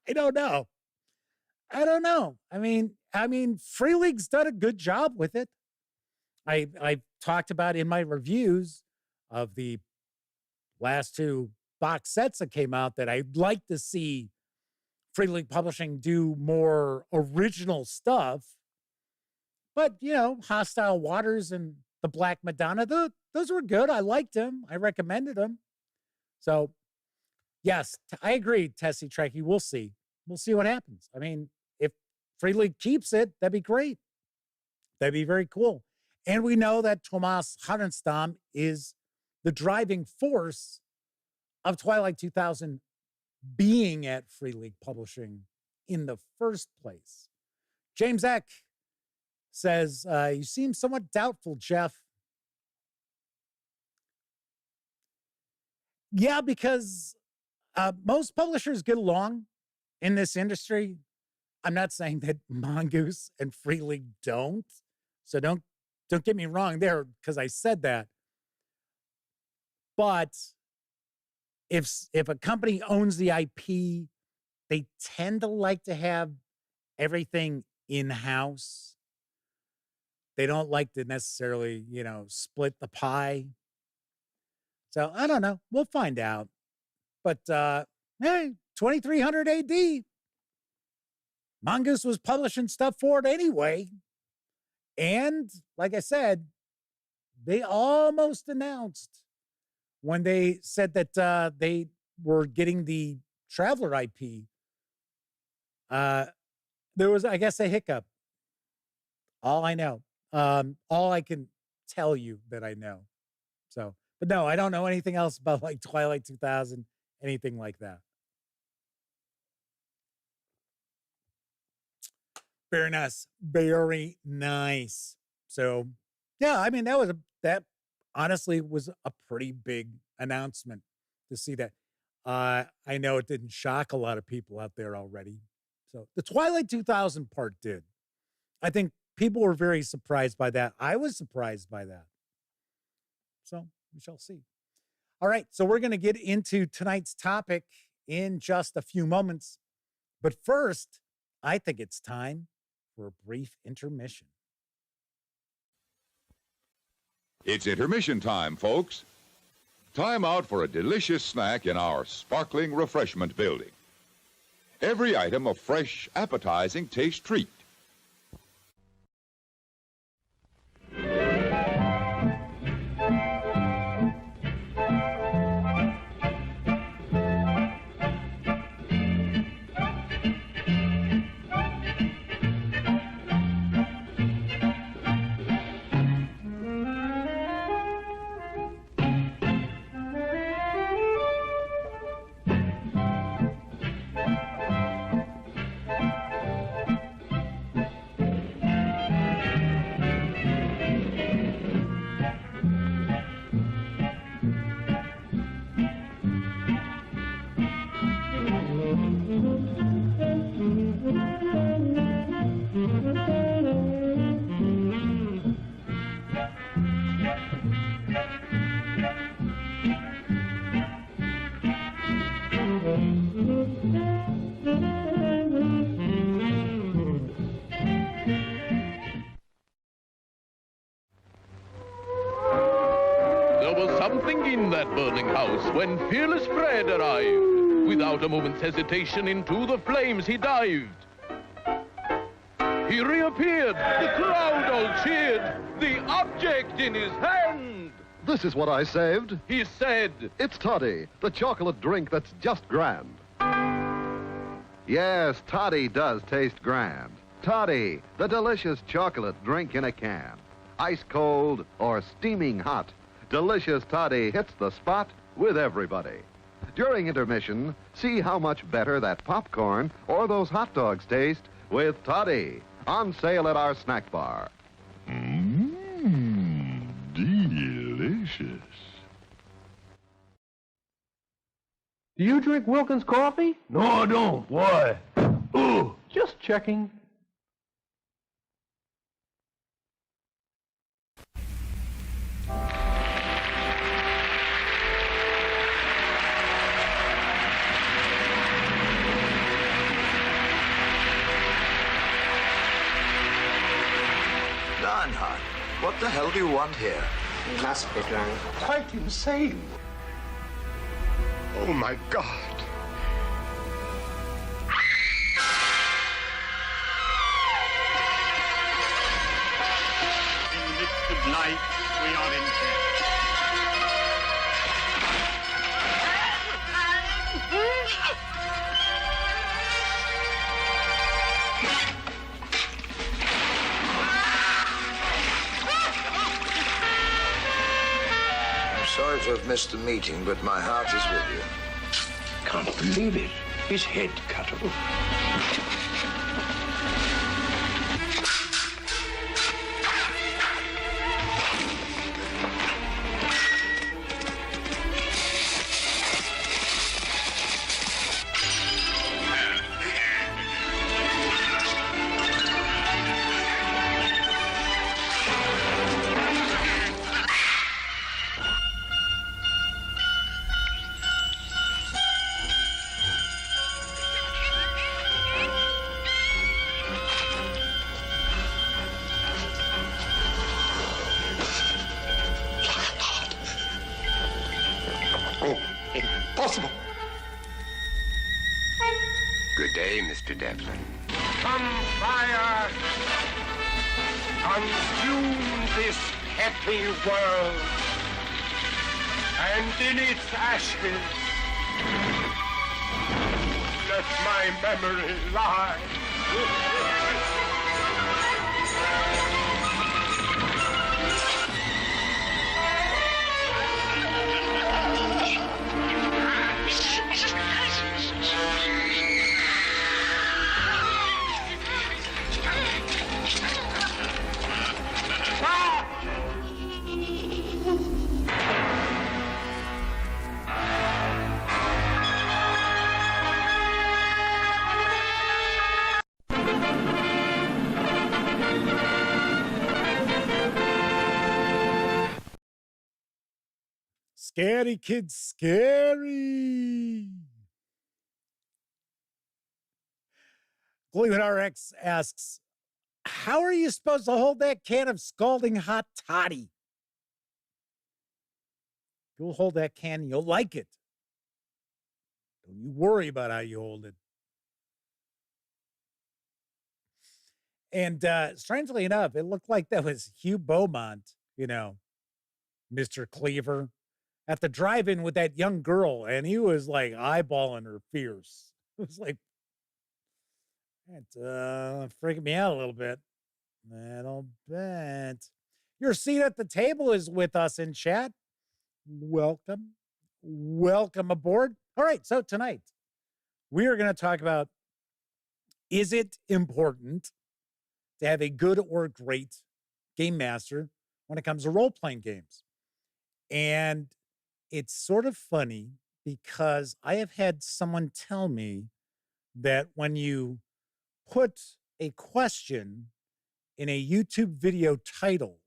I don't know. I mean, Free League's done a good job with it. I talked about in my reviews of the last two box sets that came out that I'd like to see Free League Publishing do more original stuff. But, Hostile Waters and the Black Madonna, those were good. I liked them. I recommended them. So, yes, I agree, Tessie Trekkie. We'll see. We'll see what happens. I mean, if Free League keeps it, that'd be great. That'd be very cool. And we know that Tomas Harenstam is the driving force of Twilight 2000 being at Free League Publishing in the first place. James Eck says, you seem somewhat doubtful, Jeff. Yeah, because most publishers get along in this industry. I'm not saying that Mongoose and Free League don't. So don't get me wrong there, because I said that. But if a company owns the IP, they tend to like to have everything in-house. They don't like to necessarily, split the pie. So I don't know. We'll find out. But hey, 2300 AD. Mongoose was publishing stuff for it anyway. And like I said, they almost announced when they said that they were getting the Traveler IP. There was, I guess, a hiccup. All I know. All I can tell you that I know. So, but no, I don't know anything else about like Twilight 2000, anything like that. Very nice. Very nice. So, yeah, I mean, that honestly was a pretty big announcement to see that. I know it didn't shock a lot of people out there already. So the Twilight 2000 part did. I think people were very surprised by that. I was surprised by that. So we shall see. All right. So we're going to get into tonight's topic in just a few moments. But first, I think it's time for a brief intermission. It's intermission time, folks. Time out for a delicious snack in our sparkling refreshment building. Every item a fresh, appetizing taste treat. There was something in that burning house when fearless Fred arrived. Without a moment's hesitation, into the flames he dived. He reappeared. The crowd all cheered. The object in his hand. This is what I saved. He said, It's toddy, the chocolate drink that's just grand. Yes, toddy does taste grand. Toddy, the delicious chocolate drink in a can. Ice cold or steaming hot, delicious toddy hits the spot with everybody. During intermission, see how much better that popcorn or those hot dogs taste with toddy. On sale at our snack bar. Delicious. Do you drink Wilkins coffee? No, I don't. Why? Ooh, just checking. Bernhard, what the hell do you want here? He must be drunk. Quite insane. Oh, my God. In the midst of life, we are in death. Sorry to have missed the meeting, but my heart is with you. Can't believe it. His head cut off. Impossible. Good day, Mr. Devlin. Come, fire! Consume this happy world, and in its ashes, let my memory lie. Scary kids, scary. Gleeman RX asks, how are you supposed to hold that can of scalding hot toddy? You'll hold that can, you'll like it. Don't you worry about how you hold it. And strangely enough, it looked like that was Hugh Beaumont, you know, Mr. Cleaver, at the drive-in with that young girl, and he was like eyeballing her fierce. It was like, it's freaking me out a little bit. Little bit. Your seat at the table is with us in chat. Welcome. Welcome aboard. All right, so tonight we are going to talk about, is it important to have a good or great game master when it comes to role-playing games? And it's sort of funny because I have had someone tell me that when you put a question in a YouTube video title,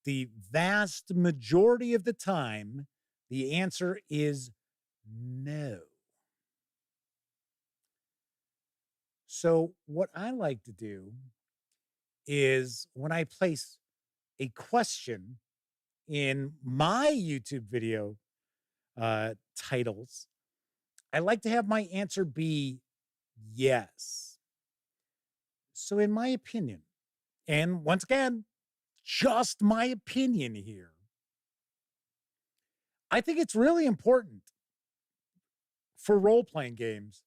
the vast majority of the time, the answer is no. So what I like to do is when I place a question in my YouTube video titles, I like to have my answer be yes. So in my opinion, and once again, just my opinion here, I think it's really important for role-playing games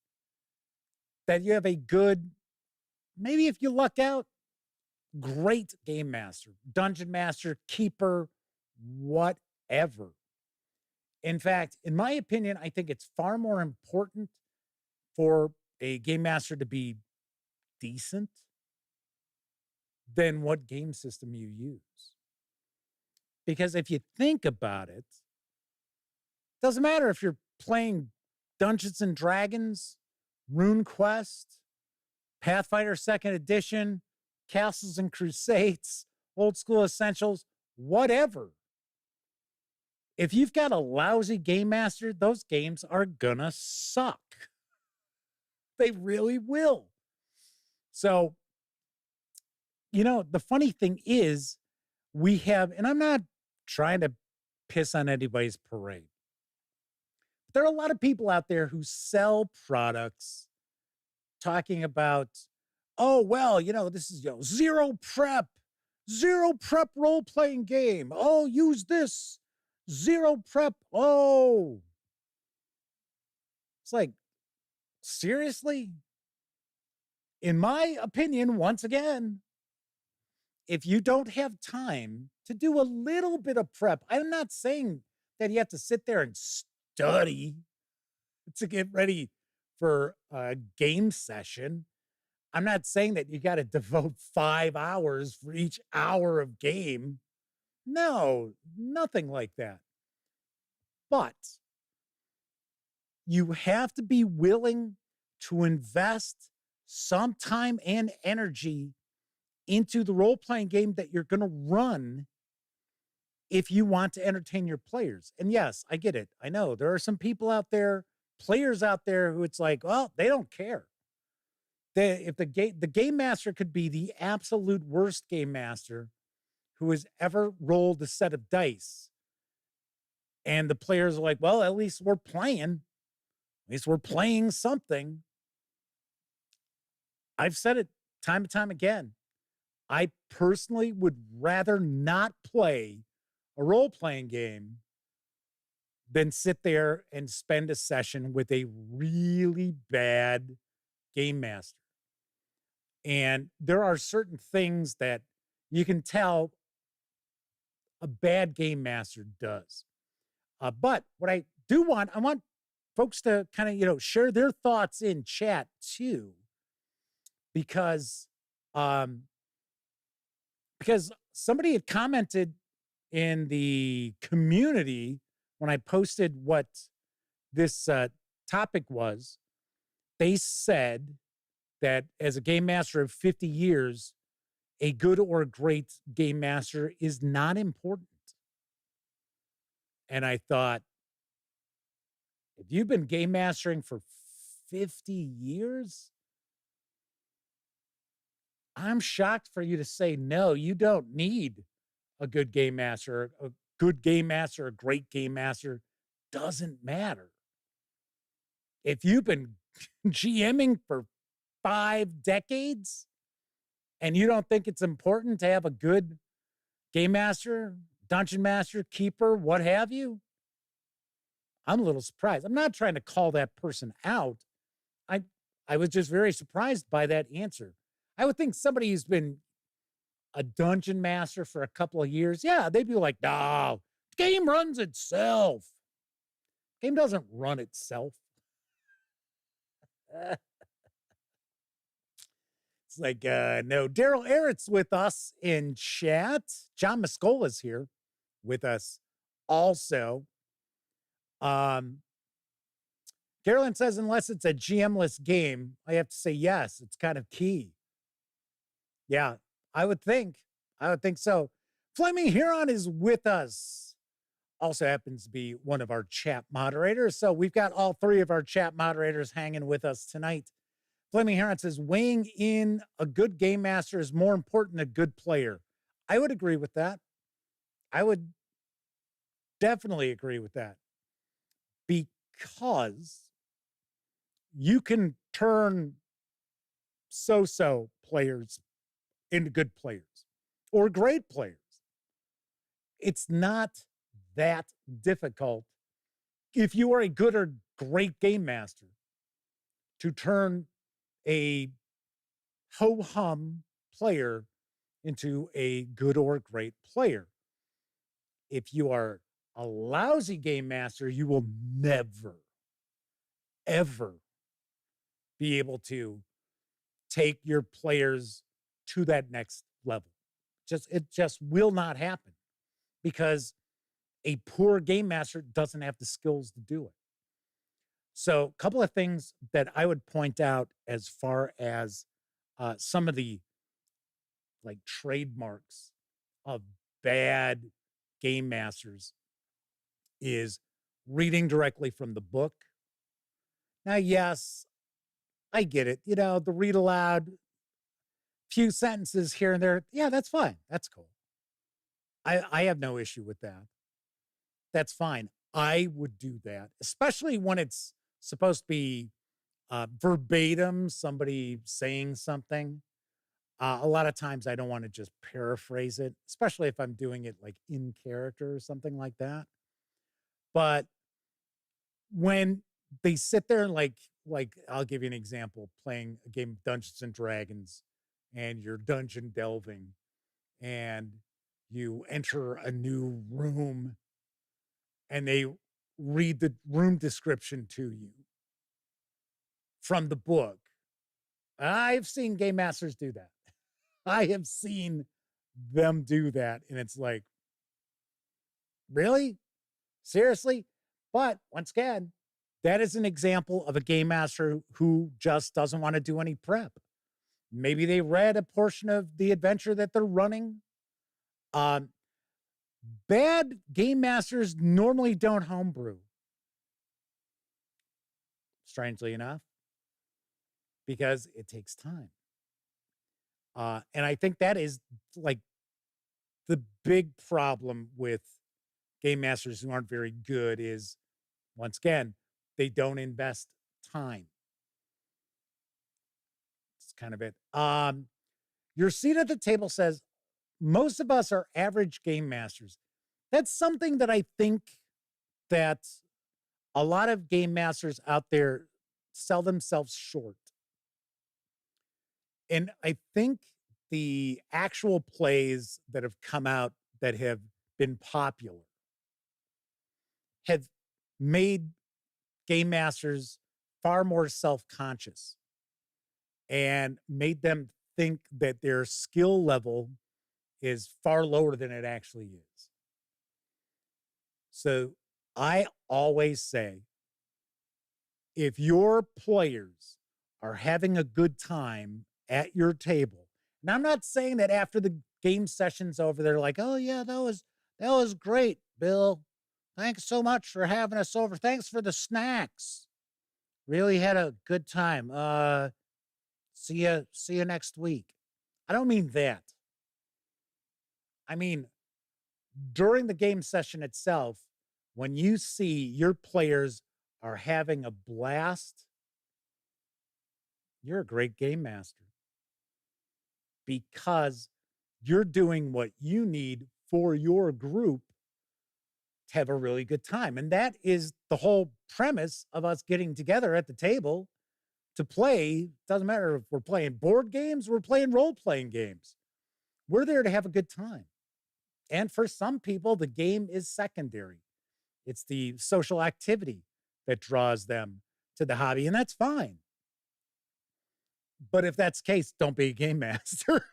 that you have a good, maybe if you luck out, great game master, dungeon master, keeper, whatever. In fact, in my opinion, I think it's far more important for a game master to be decent than what game system you use. Because if you think about it, doesn't matter if you're playing Dungeons and Dragons, Rune Quest, Pathfinder 2nd Edition, Castles and Crusades, Old School Essentials, whatever. If you've got a lousy game master, those games are gonna suck. They really will. So, you know, the funny thing is, we have, and I'm not trying to piss on anybody's parade, but there are a lot of people out there who sell products talking about, oh, well, you know, this is, you know, zero prep role-playing game. Oh, use this. Zero prep. Oh. It's like, seriously? In my opinion, once again, if you don't have time to do a little bit of prep, I'm not saying that you have to sit there and study to get ready for a game session. I'm not saying that you got to devote 5 hours for each hour of game. No, nothing like that. But you have to be willing to invest some time and energy into the role-playing game that you're going to run if you want to entertain your players. And yes, I get it. I know there are some people out there, players out there, who it's like, well, they don't care. If the game master could be the absolute worst game master who has ever rolled a set of dice, and the players are like, well, at least we're playing. At least we're playing something. I've said it time and time again. I personally would rather not play a role-playing game than sit there and spend a session with a really bad game master. And there are certain things that you can tell a bad game master does. But what I do want, I want folks to kind of, you know, share their thoughts in chat too, because somebody had commented in the community when I posted what this topic was. They said that as a game master of 50 years, a good or a great game master is not important. And I thought, if you've been game mastering for 50 years, I'm shocked for you to say, no, you don't need a good game master. A good game master, a great game master, doesn't matter. If you've been GMing for 5 decades and you don't think it's important to have a good game master, dungeon master, keeper, what have you, I'm a little surprised. I'm not trying to call that person out. I was just very surprised by that answer. I would think somebody who's been a dungeon master for a couple of years, yeah, they'd be like, no, game runs itself. Game doesn't run itself. It's like, no. Daryl Errett's with us in chat. John Mascola's here with us also. Carolyn says, unless it's a GM-less game, I have to say yes. It's kind of key. Yeah, I would think so. Flaming Huron is with us. Also happens to be one of our chat moderators. So we've got all 3 of our chat moderators hanging with us tonight. Flaming Huron says, weighing in a good game master is more important than a good player. I would agree with that. I would definitely agree with that. Because you can turn so-so players into good players or great players. It's not that difficult if you are a good or great game master to turn a ho-hum player into a good or great player. If you are a lousy game master, you will never, ever be able to take your players to that next level. It just will not happen because a poor game master doesn't have the skills to do it. So a couple of things that I would point out as far as some of the like trademarks of bad game masters is reading directly from the book. Now, yes, I get it. You know, the read aloud, few sentences here and there. Yeah, that's fine. That's cool. I have no issue with that. That's fine. I would do that, especially when it's supposed to be verbatim, somebody saying something. A lot of times I don't want to just paraphrase it, especially if I'm doing it like in character or something like that. But when they sit there and like I'll give you an example, playing a game of Dungeons and Dragons and you're dungeon delving and you enter a new room and they read the room description to you from the book. I've seen game masters do that. I have seen them do that. And it's like, really? Seriously? But once again, that is an example of a game master who just doesn't want to do any prep. Maybe they read a portion of the adventure that they're running. Bad game masters normally don't homebrew. Strangely enough, because it takes time. And I think that is like the big problem with game masters who aren't very good is, once again, they don't invest time. It's kind of it. Your seat at the table says, most of us are average game masters. That's something that I think that a lot of game masters out there sell themselves short. And I think the actual plays that have come out that have been popular have made game masters far more self-conscious and made them think that their skill level is far lower than it actually is. So I always say, if your players are having a good time at your table, and I'm not saying that after the game session's over, they're like, oh yeah, that was great, Bill. Thanks so much for having us over. Thanks for the snacks. Really had a good time. See you next week. I don't mean that. I mean, during the game session itself, when you see your players are having a blast, you're a great game master because you're doing what you need for your group to have a really good time. And that is the whole premise of us getting together at the table to play. Doesn't matter if we're playing board games, we're playing role-playing games. We're there to have a good time. And for some people, the game is secondary. It's the social activity that draws them to the hobby, and that's fine. But if that's the case, don't be a game master.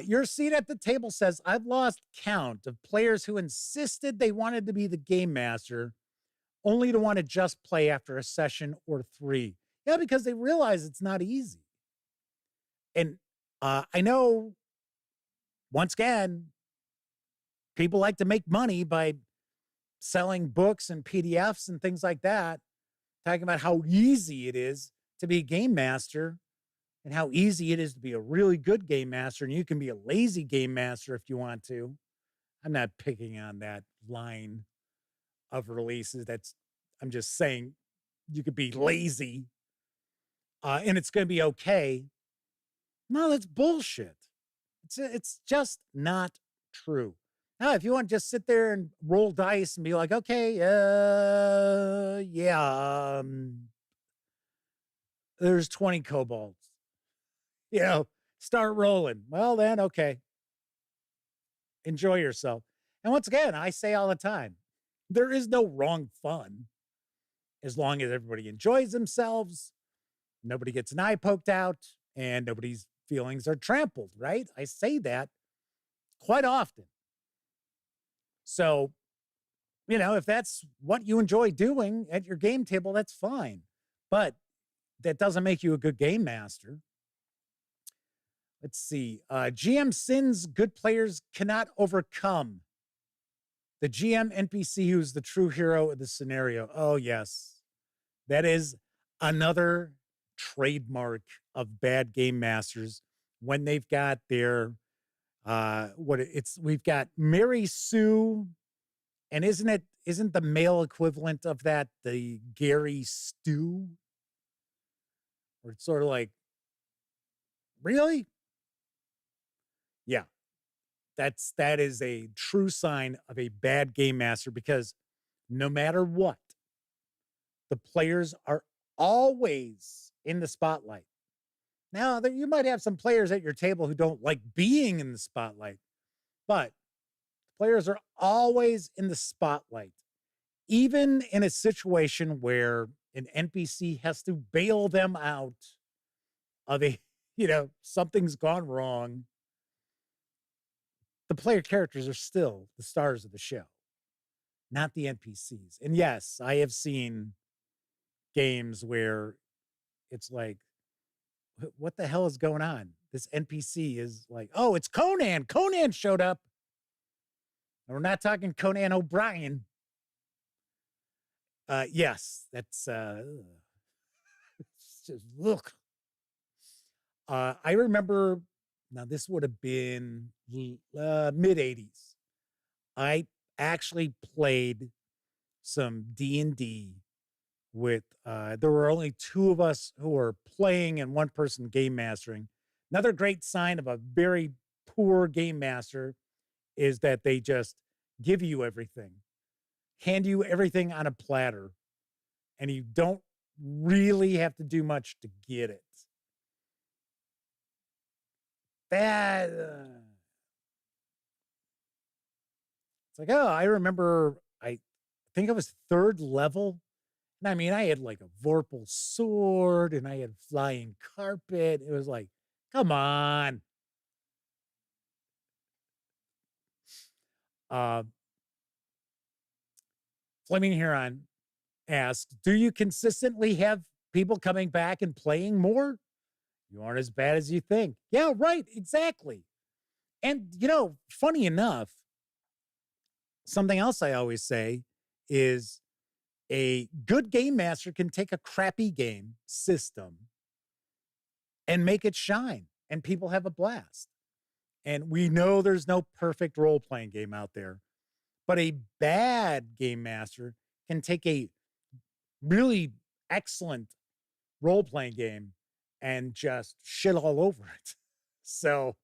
Your seat at the table says, I've lost count of players who insisted they wanted to be the game master only to want to just play after a session or three. Yeah, because they realize it's not easy. And I know, once again, people like to make money by selling books and PDFs and things like that, talking about how easy it is to be a game master. and how easy it is to be a really good game master, and you can be a lazy game master if you want to. I'm not picking on that line of releases. I'm just saying you could be lazy and it's going to be okay. No, that's bullshit. It's just not true. Now, if you want to just sit there and roll dice and be like, okay, there's 20 kobolds. Start rolling. Well, then, okay. Enjoy yourself. And once again, I say all the time, there is no wrong fun as long as everybody enjoys themselves, nobody gets an eye poked out, and nobody's feelings are trampled, right? I say that quite often. So, if that's what you enjoy doing at your game table, that's fine. But that doesn't make you a good game master. Let's see. GM sins good players cannot overcome. The GM NPC who's the true hero of the scenario. Oh, yes. That is another trademark of bad game masters when they've got their we've got Mary Sue, and isn't the male equivalent of that the Gary Stew? Or it's sort of like, really? Yeah. That is a true sign of a bad game master, because no matter what, the players are always in the spotlight. Now, you might have some players at your table who don't like being in the spotlight, but players are always in the spotlight, even in a situation where an NPC has to bail them out of something's gone wrong. The player characters are still the stars of the show, not the NPCs. And yes, I have seen games where it's like, what the hell is going on? This NPC is like, oh, it's Conan. Conan showed up. And we're not talking Conan O'Brien. Yes, that's it's just look. I remember, now this would have been mid 80s. I actually played some D&D with, there were only two of us who were playing and one person game mastering. Another great sign of a very poor game master is that they just give you everything, hand you everything on a platter, and you don't really have to do much to get it. That it's like, oh, I remember, I think I was third level. And I mean, I had like a Vorpal sword and I had flying carpet. It was like, come on. Flaming Huron asks, do you consistently have people coming back and playing more? You aren't as bad as you think. Yeah, right. Exactly. And, funny enough, something else I always say is a good game master can take a crappy game system and make it shine, and people have a blast. And we know there's no perfect role-playing game out there, but a bad game master can take a really excellent role-playing game and just shit all over it. So,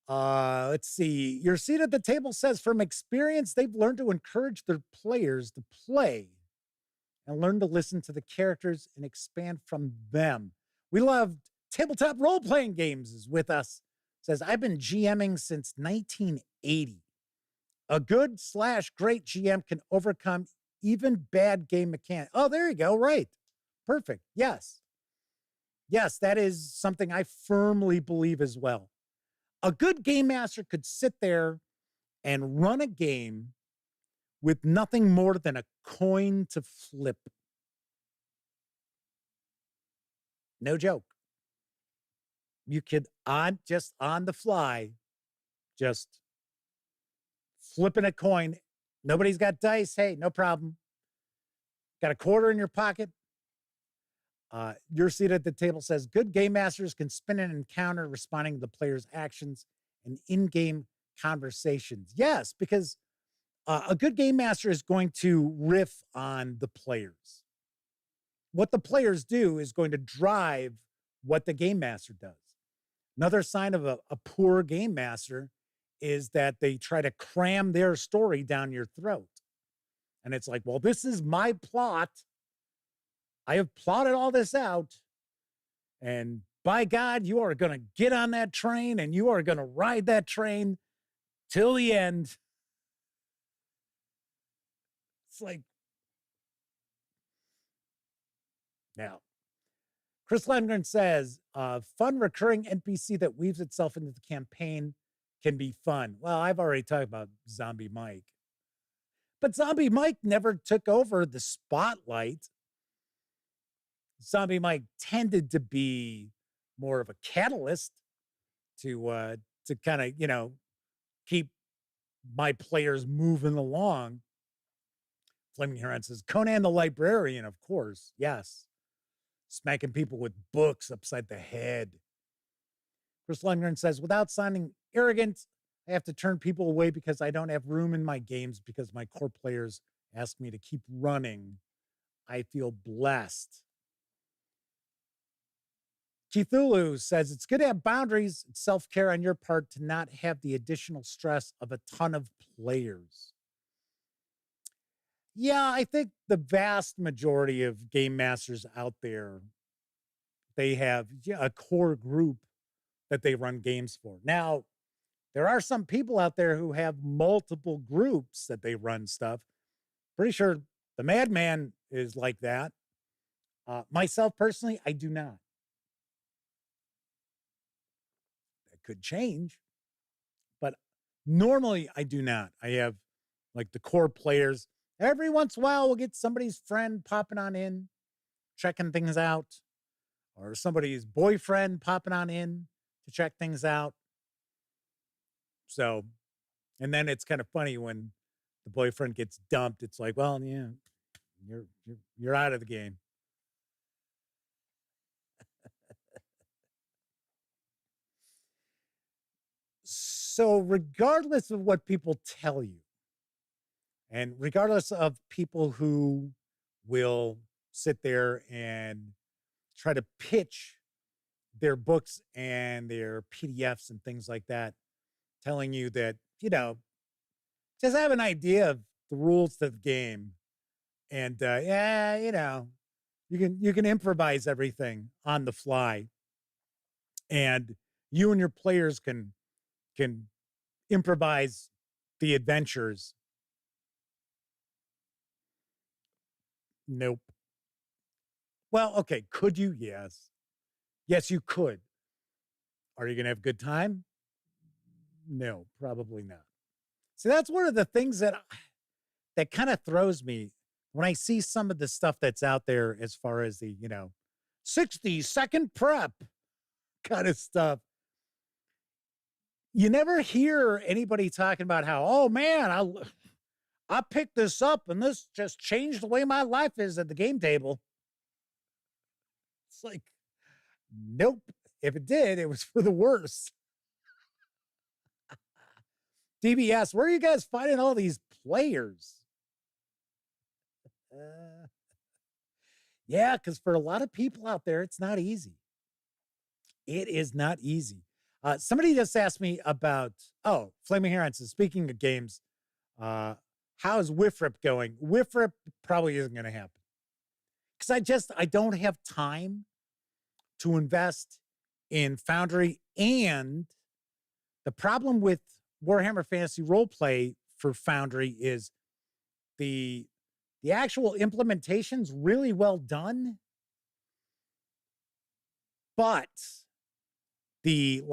let's see. Your seat at the table says, from experience, they've learned to encourage their players to play and learn to listen to the characters and expand from them. We loved Tabletop Role-Playing Games is with us. Says, I've been GMing since 1980. A good/great GM can overcome even bad game mechanics. Oh, there you go. Right. Perfect. Yes. Yes, that is something I firmly believe as well. A good game master could sit there and run a game with nothing more than a coin to flip. No joke. You could, just on the fly, just flipping a coin. Nobody's got dice. Hey, no problem. Got a quarter in your pocket. Your seat at the table says good game masters can spin an encounter responding to the player's actions and in-game conversations. Yes, because a good game master is going to riff on the players. What the players do is going to drive what the game master does. Another sign of a poor game master is that they try to cram their story down your throat. And it's like, well, this is my plot. I have plotted all this out. And by God, you are going to get on that train and you are going to ride that train till the end. It's like, now, Chris Lundgren says, fun recurring NPC that weaves itself into the campaign can be fun. Well, I've already talked about Zombie Mike. But Zombie Mike never took over the spotlight. Zombie Mike tended to be more of a catalyst to kind of, keep my players moving along. Flaming Heron says, Conan the Librarian, of course. Yes. Smacking people with books upside the head. Chris Lundgren says, without sounding arrogant, I have to turn people away because I don't have room in my games because my core players ask me to keep running. I feel blessed. Cthulhu says, it's good to have boundaries and self-care on your part to not have the additional stress of a ton of players. Yeah, I think the vast majority of game masters out there, they have a core group that they run games for. Now, there are some people out there who have multiple groups that they run stuff. Pretty sure the Madman is like that. Myself personally, I do not. That could change, but normally I do not. I have like the core players. Every once in a while, we'll get somebody's friend popping on in, checking things out, or somebody's boyfriend popping on in to check things out. So, and then it's kind of funny when the boyfriend gets dumped. It's like, well, yeah, you're out of the game. So, regardless of what people tell you, and regardless of people who will sit there and try to pitch their books and their PDFs and things like that, telling you that, just have an idea of the rules to the game. And, you can improvise everything on the fly. And you and your players can improvise the adventures. Nope. Well, okay. Could you? Yes. Yes, you could. Are you going to have a good time? No, probably not. So that's one of the things that kind of throws me when I see some of the stuff that's out there as far as the, 60-second prep kind of stuff. You never hear anybody talking about how, oh man, I picked this up and this just changed the way my life is at the game table. It's like, nope. If it did, it was for the worse. DBS, where are you guys finding all these players? Yeah, because for a lot of people out there, it's not easy. It is not easy. Somebody just asked me about, Flaming Heron says, speaking of games, how's WIFRIP going? WIFRIP probably isn't going to happen. Because I don't have time to invest in Foundry. And the problem with Warhammer Fantasy Roleplay for Foundry is the actual implementation's really well done, but the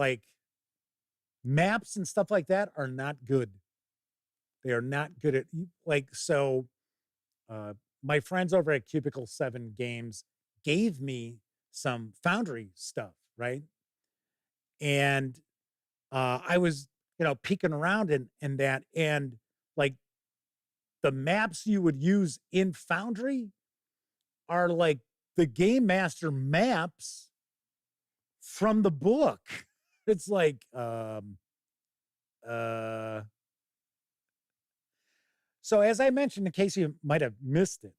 maps and stuff like that are not good. They are not good at my friends over at Cubicle 7 Games gave me some Foundry stuff, right? And I was, peeking around in that, and the maps you would use in Foundry are like the Game Master maps from the book. It's like, so as I mentioned, in case you might have missed it,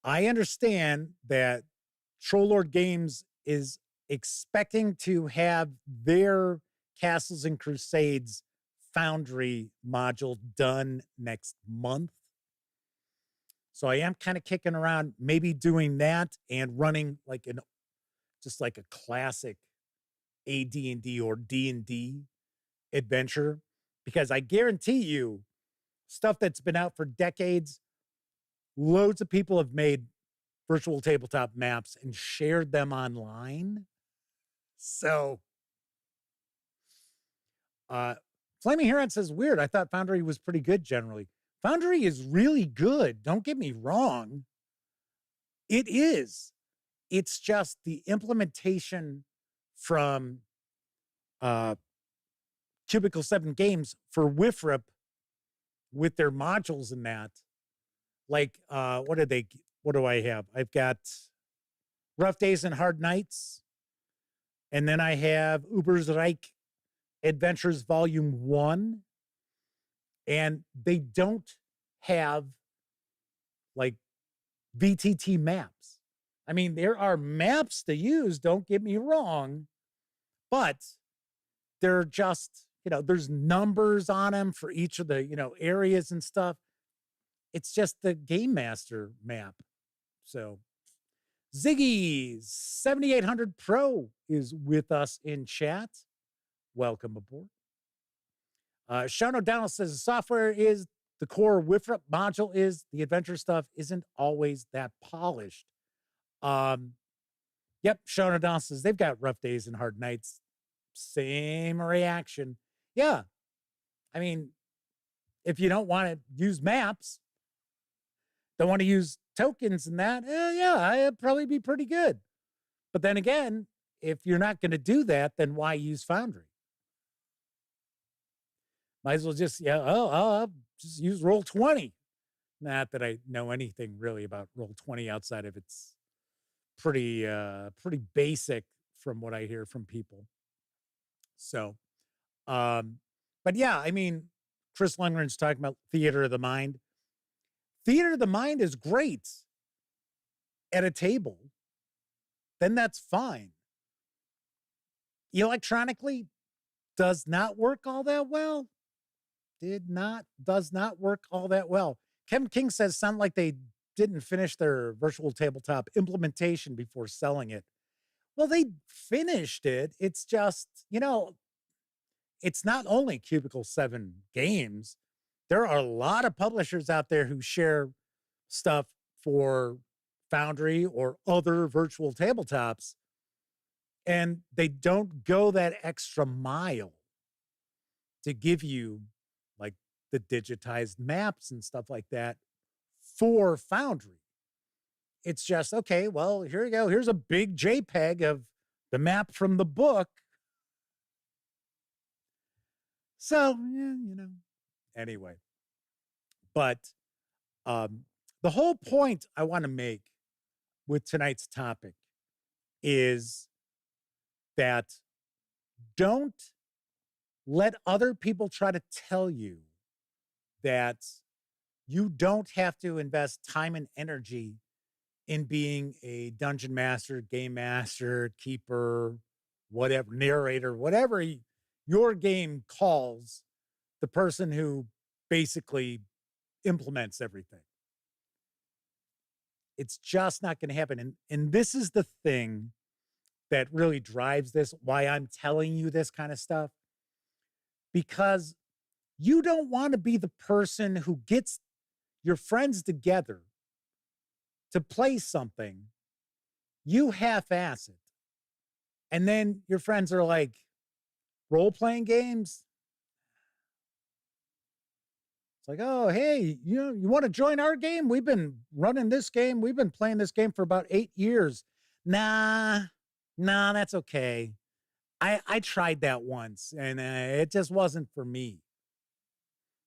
I understand that Troll Games is expecting to have their Castles and Crusades Foundry module done next month. So I am kind of kicking around maybe doing that and running like just like a classic AD&D or D&D adventure, because I guarantee you stuff that's been out for decades, loads of people have made virtual tabletop maps and shared them online. So Flaming Heron says, weird. I thought Foundry was pretty good generally. Foundry is really good. Don't get me wrong. It is. It's just the implementation from Cubicle 7 Games for WIFRIP with their modules and that. Like, what do I have? I've got Rough Days and Hard Nights. And then I have Ubersreich Adventures Volume 1. And they don't have like VTT maps. I mean, there are maps to use, don't get me wrong, but they're just, there's numbers on them for each of the, areas and stuff. It's just the Game Master map. So Ziggy 7800 Pro is with us in chat. Welcome aboard. Sean O'Donnell says the software is the core, WIFRIP module is, the adventure stuff isn't always that polished. Yep, Sean O'Donnell says they've got Rough Days and Hard Nights. Same reaction. Yeah. I mean, if you don't want to use maps, don't want to use tokens and that, yeah, it'd probably be pretty good. But then again, if you're not going to do that, then why use Foundry? Might as well just, I'll just use Roll20. Not that I know anything really about Roll20 outside of it's pretty basic from what I hear from people. So, but yeah, I mean, Chris Lundgren's talking about Theater of the Mind. Theater of the Mind is great at a table. Then that's fine. Electronically does not work all that well. Does not work all that well. Kevin King says, sound like they didn't finish their virtual tabletop implementation before selling it. Well, they finished it. It's just, it's not only Cubicle 7 Games. There are a lot of publishers out there who share stuff for Foundry or other virtual tabletops, and they don't go that extra mile to give you like the digitized maps and stuff like that for Foundry. It's just, okay, well, here you go. Here's a big JPEG of the map from the book. So, yeah, anyway. But the whole point I want to make with tonight's topic is that don't let other people try to tell you that you don't have to invest time and energy in being a dungeon master, game master, keeper, whatever, narrator, whatever your game calls the person who basically implements everything. It's just not going to happen. And this is the thing that really drives this, why I'm telling you this kind of stuff. Because you don't want to be the person who gets your friends together to play something, you half-ass it. And then your friends are like, role-playing games? It's like, oh, hey, you want to join our game? We've been running this game. We've been playing this game for about 8 years. Nah, that's okay. I tried that once, and it just wasn't for me.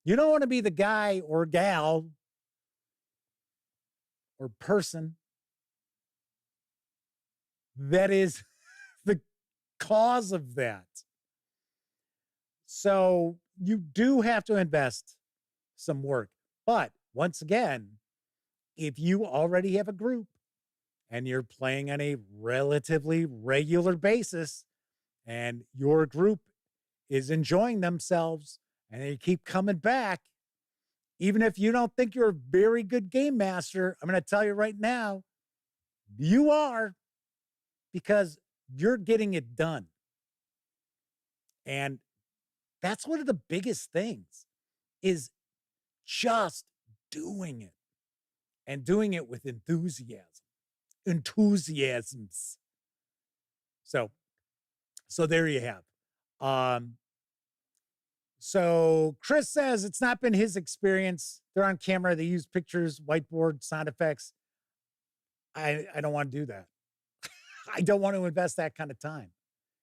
You don't want to be the guy or gal or person that is the cause of that. So you do have to invest some work. But once again, if you already have a group and you're playing on a relatively regular basis and your group is enjoying themselves and they keep coming back, even if you don't think you're a very good game master, I'm going to tell you right now, you are, because you're getting it done. And that's one of the biggest things, is just doing it and doing it with enthusiasms. So there you have. So Chris says it's not been his experience. They're on camera. They use pictures, whiteboard, sound effects. I don't want to do that. I don't want to invest that kind of time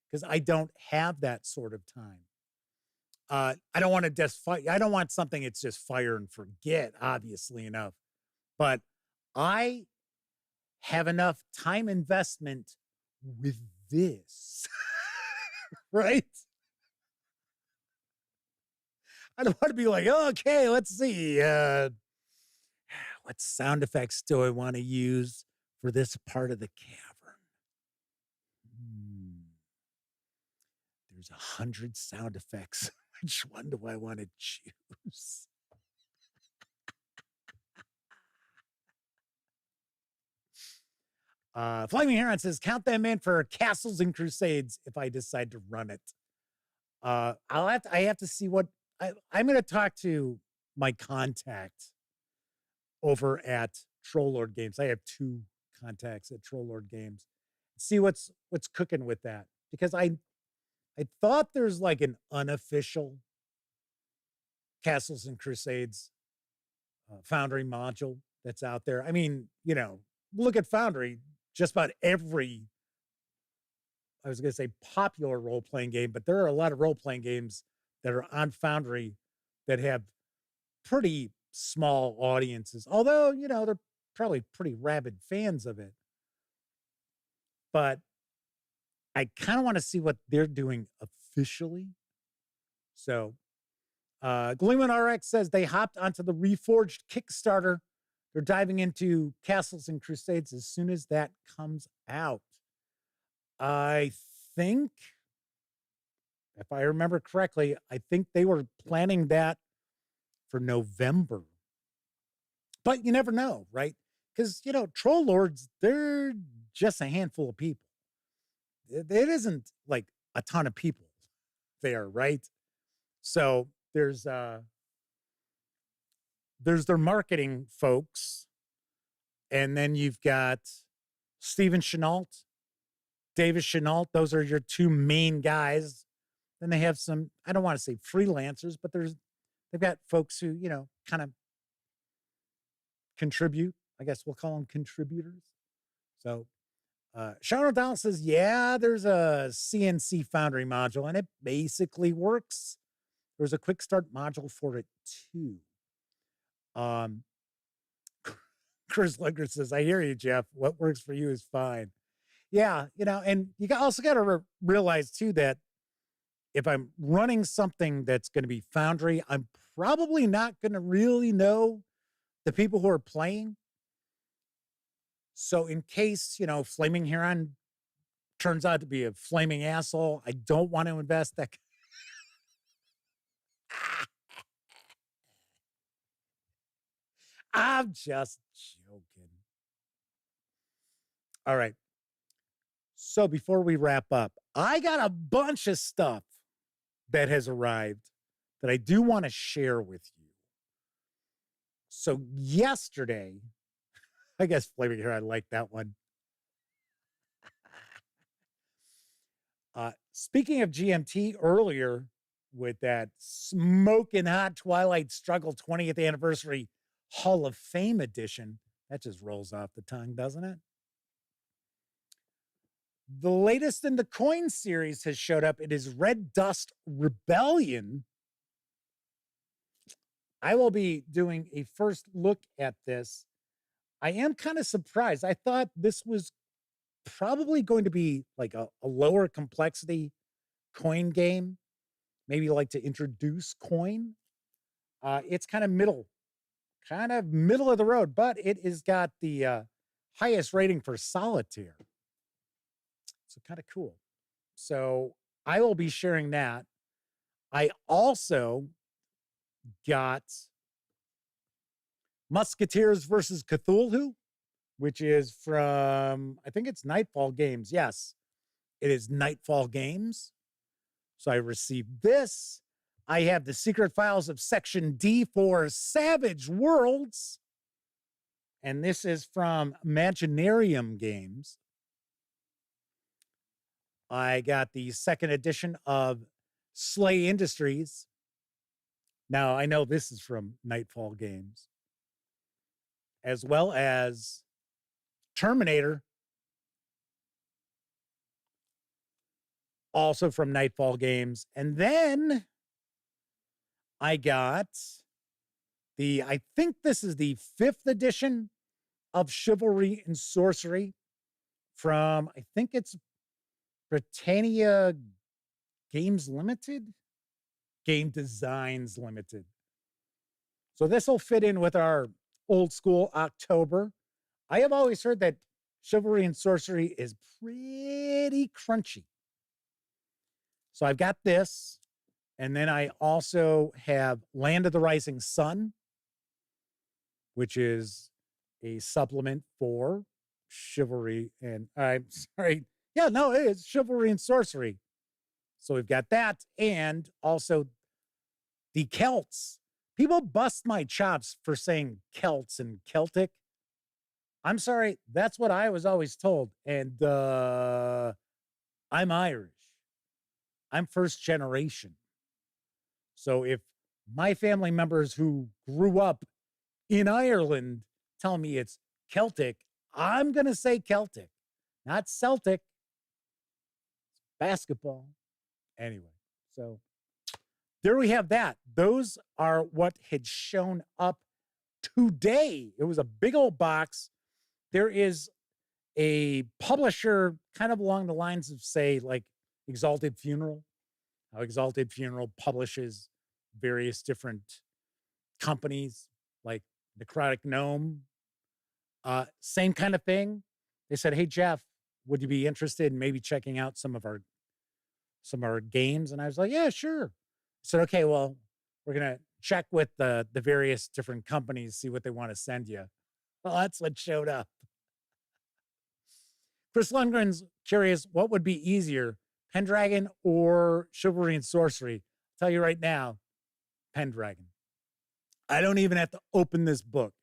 because I don't have that sort of time. I don't want to just fight. I don't want something it's just fire and forget, obviously enough. But I have enough time investment with this, right? I don't want to be like, oh, okay, let's see. What sound effects do I want to use for this part of the cavern? There's 100 sound effects. Which one do I want to choose? Flaming Heron says, count them in for Castles and Crusades if I decide to run it. I have to see what I'm going to talk to my contact over at Troll Lord Games. I have 2 contacts at Troll Lord Games. See what's cooking with that, because I thought there's like an unofficial Castles and Crusades Foundry module that's out there. I mean, look at Foundry. Just about every, I was going to say popular role-playing game, but there are a lot of role-playing games that are on Foundry that have pretty small audiences. Although, they're probably pretty rabid fans of it. But I kind of want to see what they're doing officially. So, Gleeman RX says they hopped onto the Reforged Kickstarter. They're diving into Castles and Crusades as soon as that comes out. I think, if I remember correctly, I think they were planning that for November. But you never know, right? Because, Troll Lords, they're just a handful of people. It isn't like a ton of people there, right? So there's their marketing folks, and then you've got Steven Chenault, Davis Chenault. Those are your 2 main guys. Then they have some, I don't want to say freelancers, but they've got folks who, kind of contribute. I guess we'll call them contributors. So Sean O'Donnell says, yeah, there's a CNC Foundry module, and it basically works. There's a quick start module for it too. Chris Luger says, I hear you, Jeff. What works for you is fine. Yeah, and you also got to realize too that if I'm running something that's going to be Foundry, I'm probably not going to really know the people who are playing. So in case, Flaming Heron turns out to be a flaming asshole, I don't want to invest that. I'm just joking. All right. So before we wrap up, I got a bunch of stuff that has arrived that I do want to share with you. So yesterday, I guess Flaming Here, I like that one. Speaking of GMT, earlier with that smoking hot Twilight Struggle 20th Anniversary Hall of Fame edition, that just rolls off the tongue, doesn't it? The latest in the coin series has showed up. It is Red Dust Rebellion. I will be doing a first look at this. I am kind of surprised. I thought this was probably going to be like a lower complexity coin game, maybe like to introduce coin. It's kind of middle of the road, but it has got the highest rating for solitaire. So kind of cool. So I will be sharing that. I also got Musketeers versus Cthulhu, which is from, I think it's Nightfall Games. Yes, it is Nightfall Games. So I received this. I have the Secret Files of Section D for Savage Worlds. And this is from Imaginarium Games. I got the second edition of Slay Industries. Now, I know this is from Nightfall Games, as well as Terminator, also from Nightfall Games. And then I got I think this is the 5th edition of Chivalry and Sorcery from, I think it's Britannia Games Limited? Game Designs Limited. So this will fit in with our old school October. I have always heard that Chivalry and Sorcery is pretty crunchy. So I've got this. And then I also have Land of the Rising Sun, which is a supplement for Chivalry and, I'm sorry. Yeah, no, it is Chivalry and Sorcery. So we've got that, and also the Celts. People bust my chops for saying Celts and Celtic. I'm sorry, that's what I was always told. And I'm Irish. I'm first generation. So if my family members who grew up in Ireland tell me it's Celtic, I'm going to say Celtic, not Celtic. Basketball. Anyway, so there we have that. Those are what had shown up today. It was a big old box. There is a publisher kind of along the lines of, say, like Exalted Funeral. How Exalted Funeral publishes various different companies like Necrotic Gnome. Same kind of thing. They said, hey, Jeff, would you be interested in maybe checking out some of our games? And I was like, yeah, sure. I said, okay, well, we're going to check with the various different companies, see what they want to send you. Well, that's what showed up. Chris Lundgren's curious, what would be easier, Pendragon or Chivalry and Sorcery? I'll tell you right now, Pendragon. I don't even have to open this book.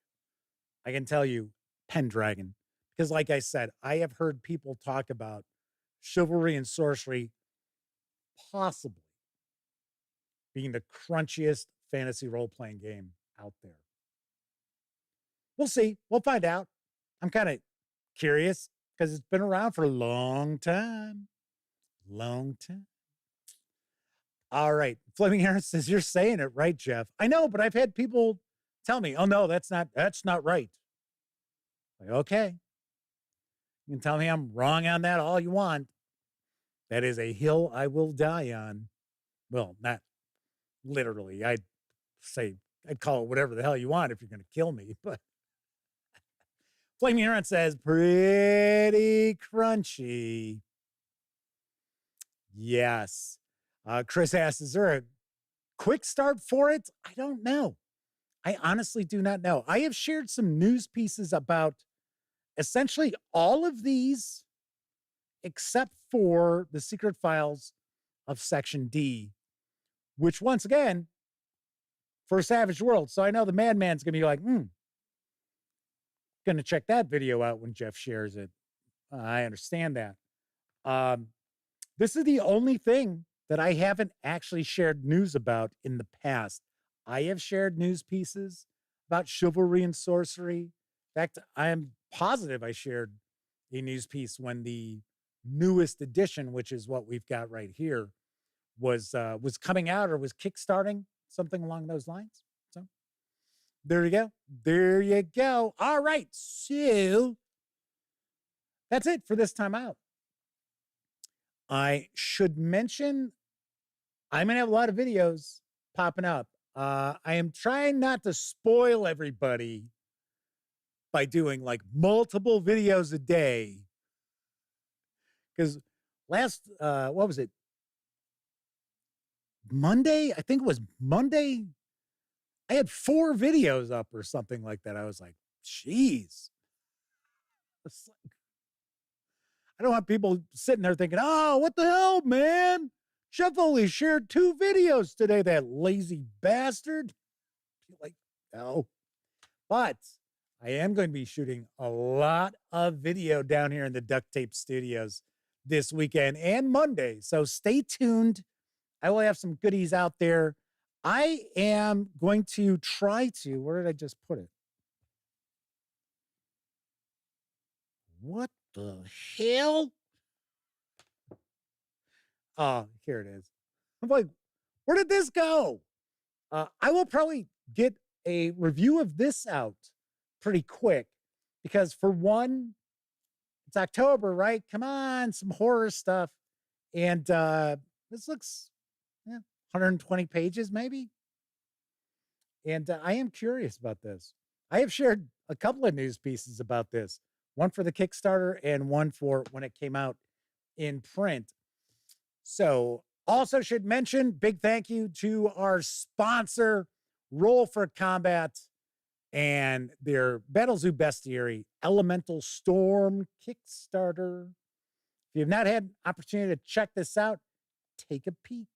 I can tell you Pendragon. Because like I said, I have heard people talk about Chivalry and Sorcery possibly being the crunchiest fantasy role-playing game out there. We'll see. We'll find out. I'm kind of curious because it's been around for a long time. Long time. All right. Fleming Aaron says, you're saying it right, Jeff. I know, but I've had people tell me, oh, no, that's not right. Like, okay. You can tell me I'm wrong on that all you want. That is a hill I will die on. Well, not literally. I'd call it whatever the hell you want if you're going to kill me. But Flaming Heron says, pretty crunchy. Yes. Chris asks, is there a quick start for it? I don't know. I honestly do not know. I have shared some news pieces about essentially all of these except for the Secret Files of Section D, which once again, for Savage World. So I know the madman's going to be like, going to check that video out when Jeff shares it. I understand that. This is the only thing that I haven't actually shared news about in the past. I have shared news pieces about Chivalry and Sorcery. In fact, I am positive I shared a news piece when the newest edition, which is what we've got right here, was coming out or was kickstarting, something along those lines. So There you go. There you go. All right. So that's it for this time out. I should mention I'm going to have a lot of videos popping up. I am trying not to spoil everybody by doing like multiple videos a day. Because last, what was it? Monday? I think it was Monday. I had 4 videos up or something like that. I was like, geez. It's like, I don't want people sitting there thinking, oh, what the hell, man? Jeff only shared 2 videos today, that lazy bastard. Like, no. But I am going to be shooting a lot of video down here in the Duct Tape Studios this weekend and Monday. So stay tuned. I will have some goodies out there. I am going to try to, where did I just put it? What the hell? Oh, here it is. I'm like, where did this go? I will probably get a review of this out pretty quick because for one, it's October, right? Come on, some horror stuff. And this looks 120 pages maybe. And I am curious about this. I have shared a couple of news pieces about this, one for the Kickstarter and one for when it came out in print. So also should mention big thank you to our sponsor, Roll for Combat, and their Battlezoo Bestiary Elemental Storm Kickstarter. If you have not had opportunity to check this out, take a peek,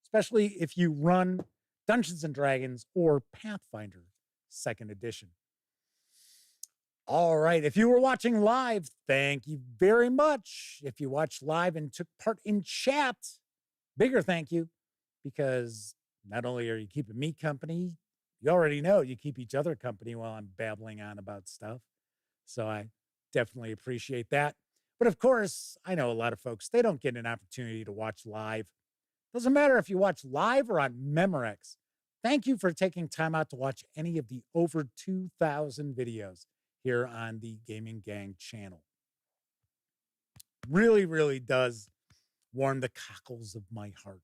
especially if you run Dungeons and Dragons or Pathfinder 2nd edition. All right. If you were watching live, thank you very much. If you watched live and took part in chat, bigger thank you, because not only are you keeping me company, you already know you keep each other company while I'm babbling on about stuff. So I definitely appreciate that. But of course, I know a lot of folks, they don't get an opportunity to watch live. Doesn't matter if you watch live or on Memorex. Thank you for taking time out to watch any of the over 2,000 videos here on the Gaming Gang channel. Really, really does warm the cockles of my heart.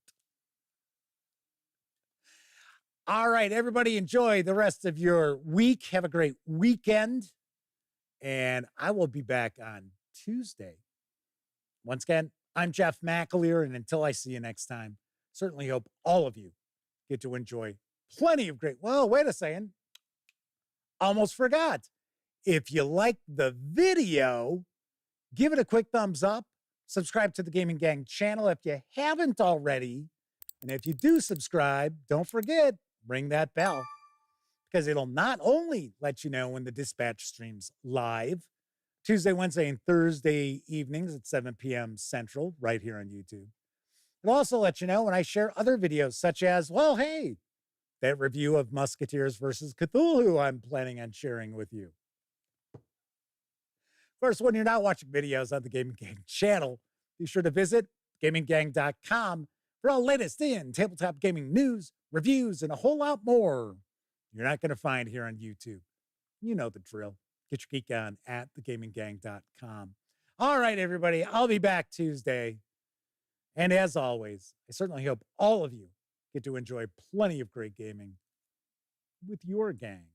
All right, everybody, enjoy the rest of your week. Have a great weekend. And I will be back on Tuesday. Once again, I'm Jeff McAleer, and until I see you next time, certainly hope all of you get to enjoy plenty of great... Well, wait a second. Almost forgot. If you like the video, give it a quick thumbs up. Subscribe to the Gaming Gang channel if you haven't already. And if you do subscribe, don't forget, ring that bell, because it'll not only let you know when the Dispatch streams live, Tuesday, Wednesday, and Thursday evenings at 7 p.m. Central, right here on YouTube. It'll also let you know when I share other videos, such as, well, hey, that review of Musketeers versus Cthulhu I'm planning on sharing with you. Of course, when you're not watching videos on the Gaming Gang channel, be sure to visit gaminggang.com for all latest in tabletop gaming news, reviews, and a whole lot more you're not going to find here on YouTube. You know the drill. Get your geek on at thegaminggang.com. All right, everybody, I'll be back Tuesday. And as always, I certainly hope all of you get to enjoy plenty of great gaming with your gang.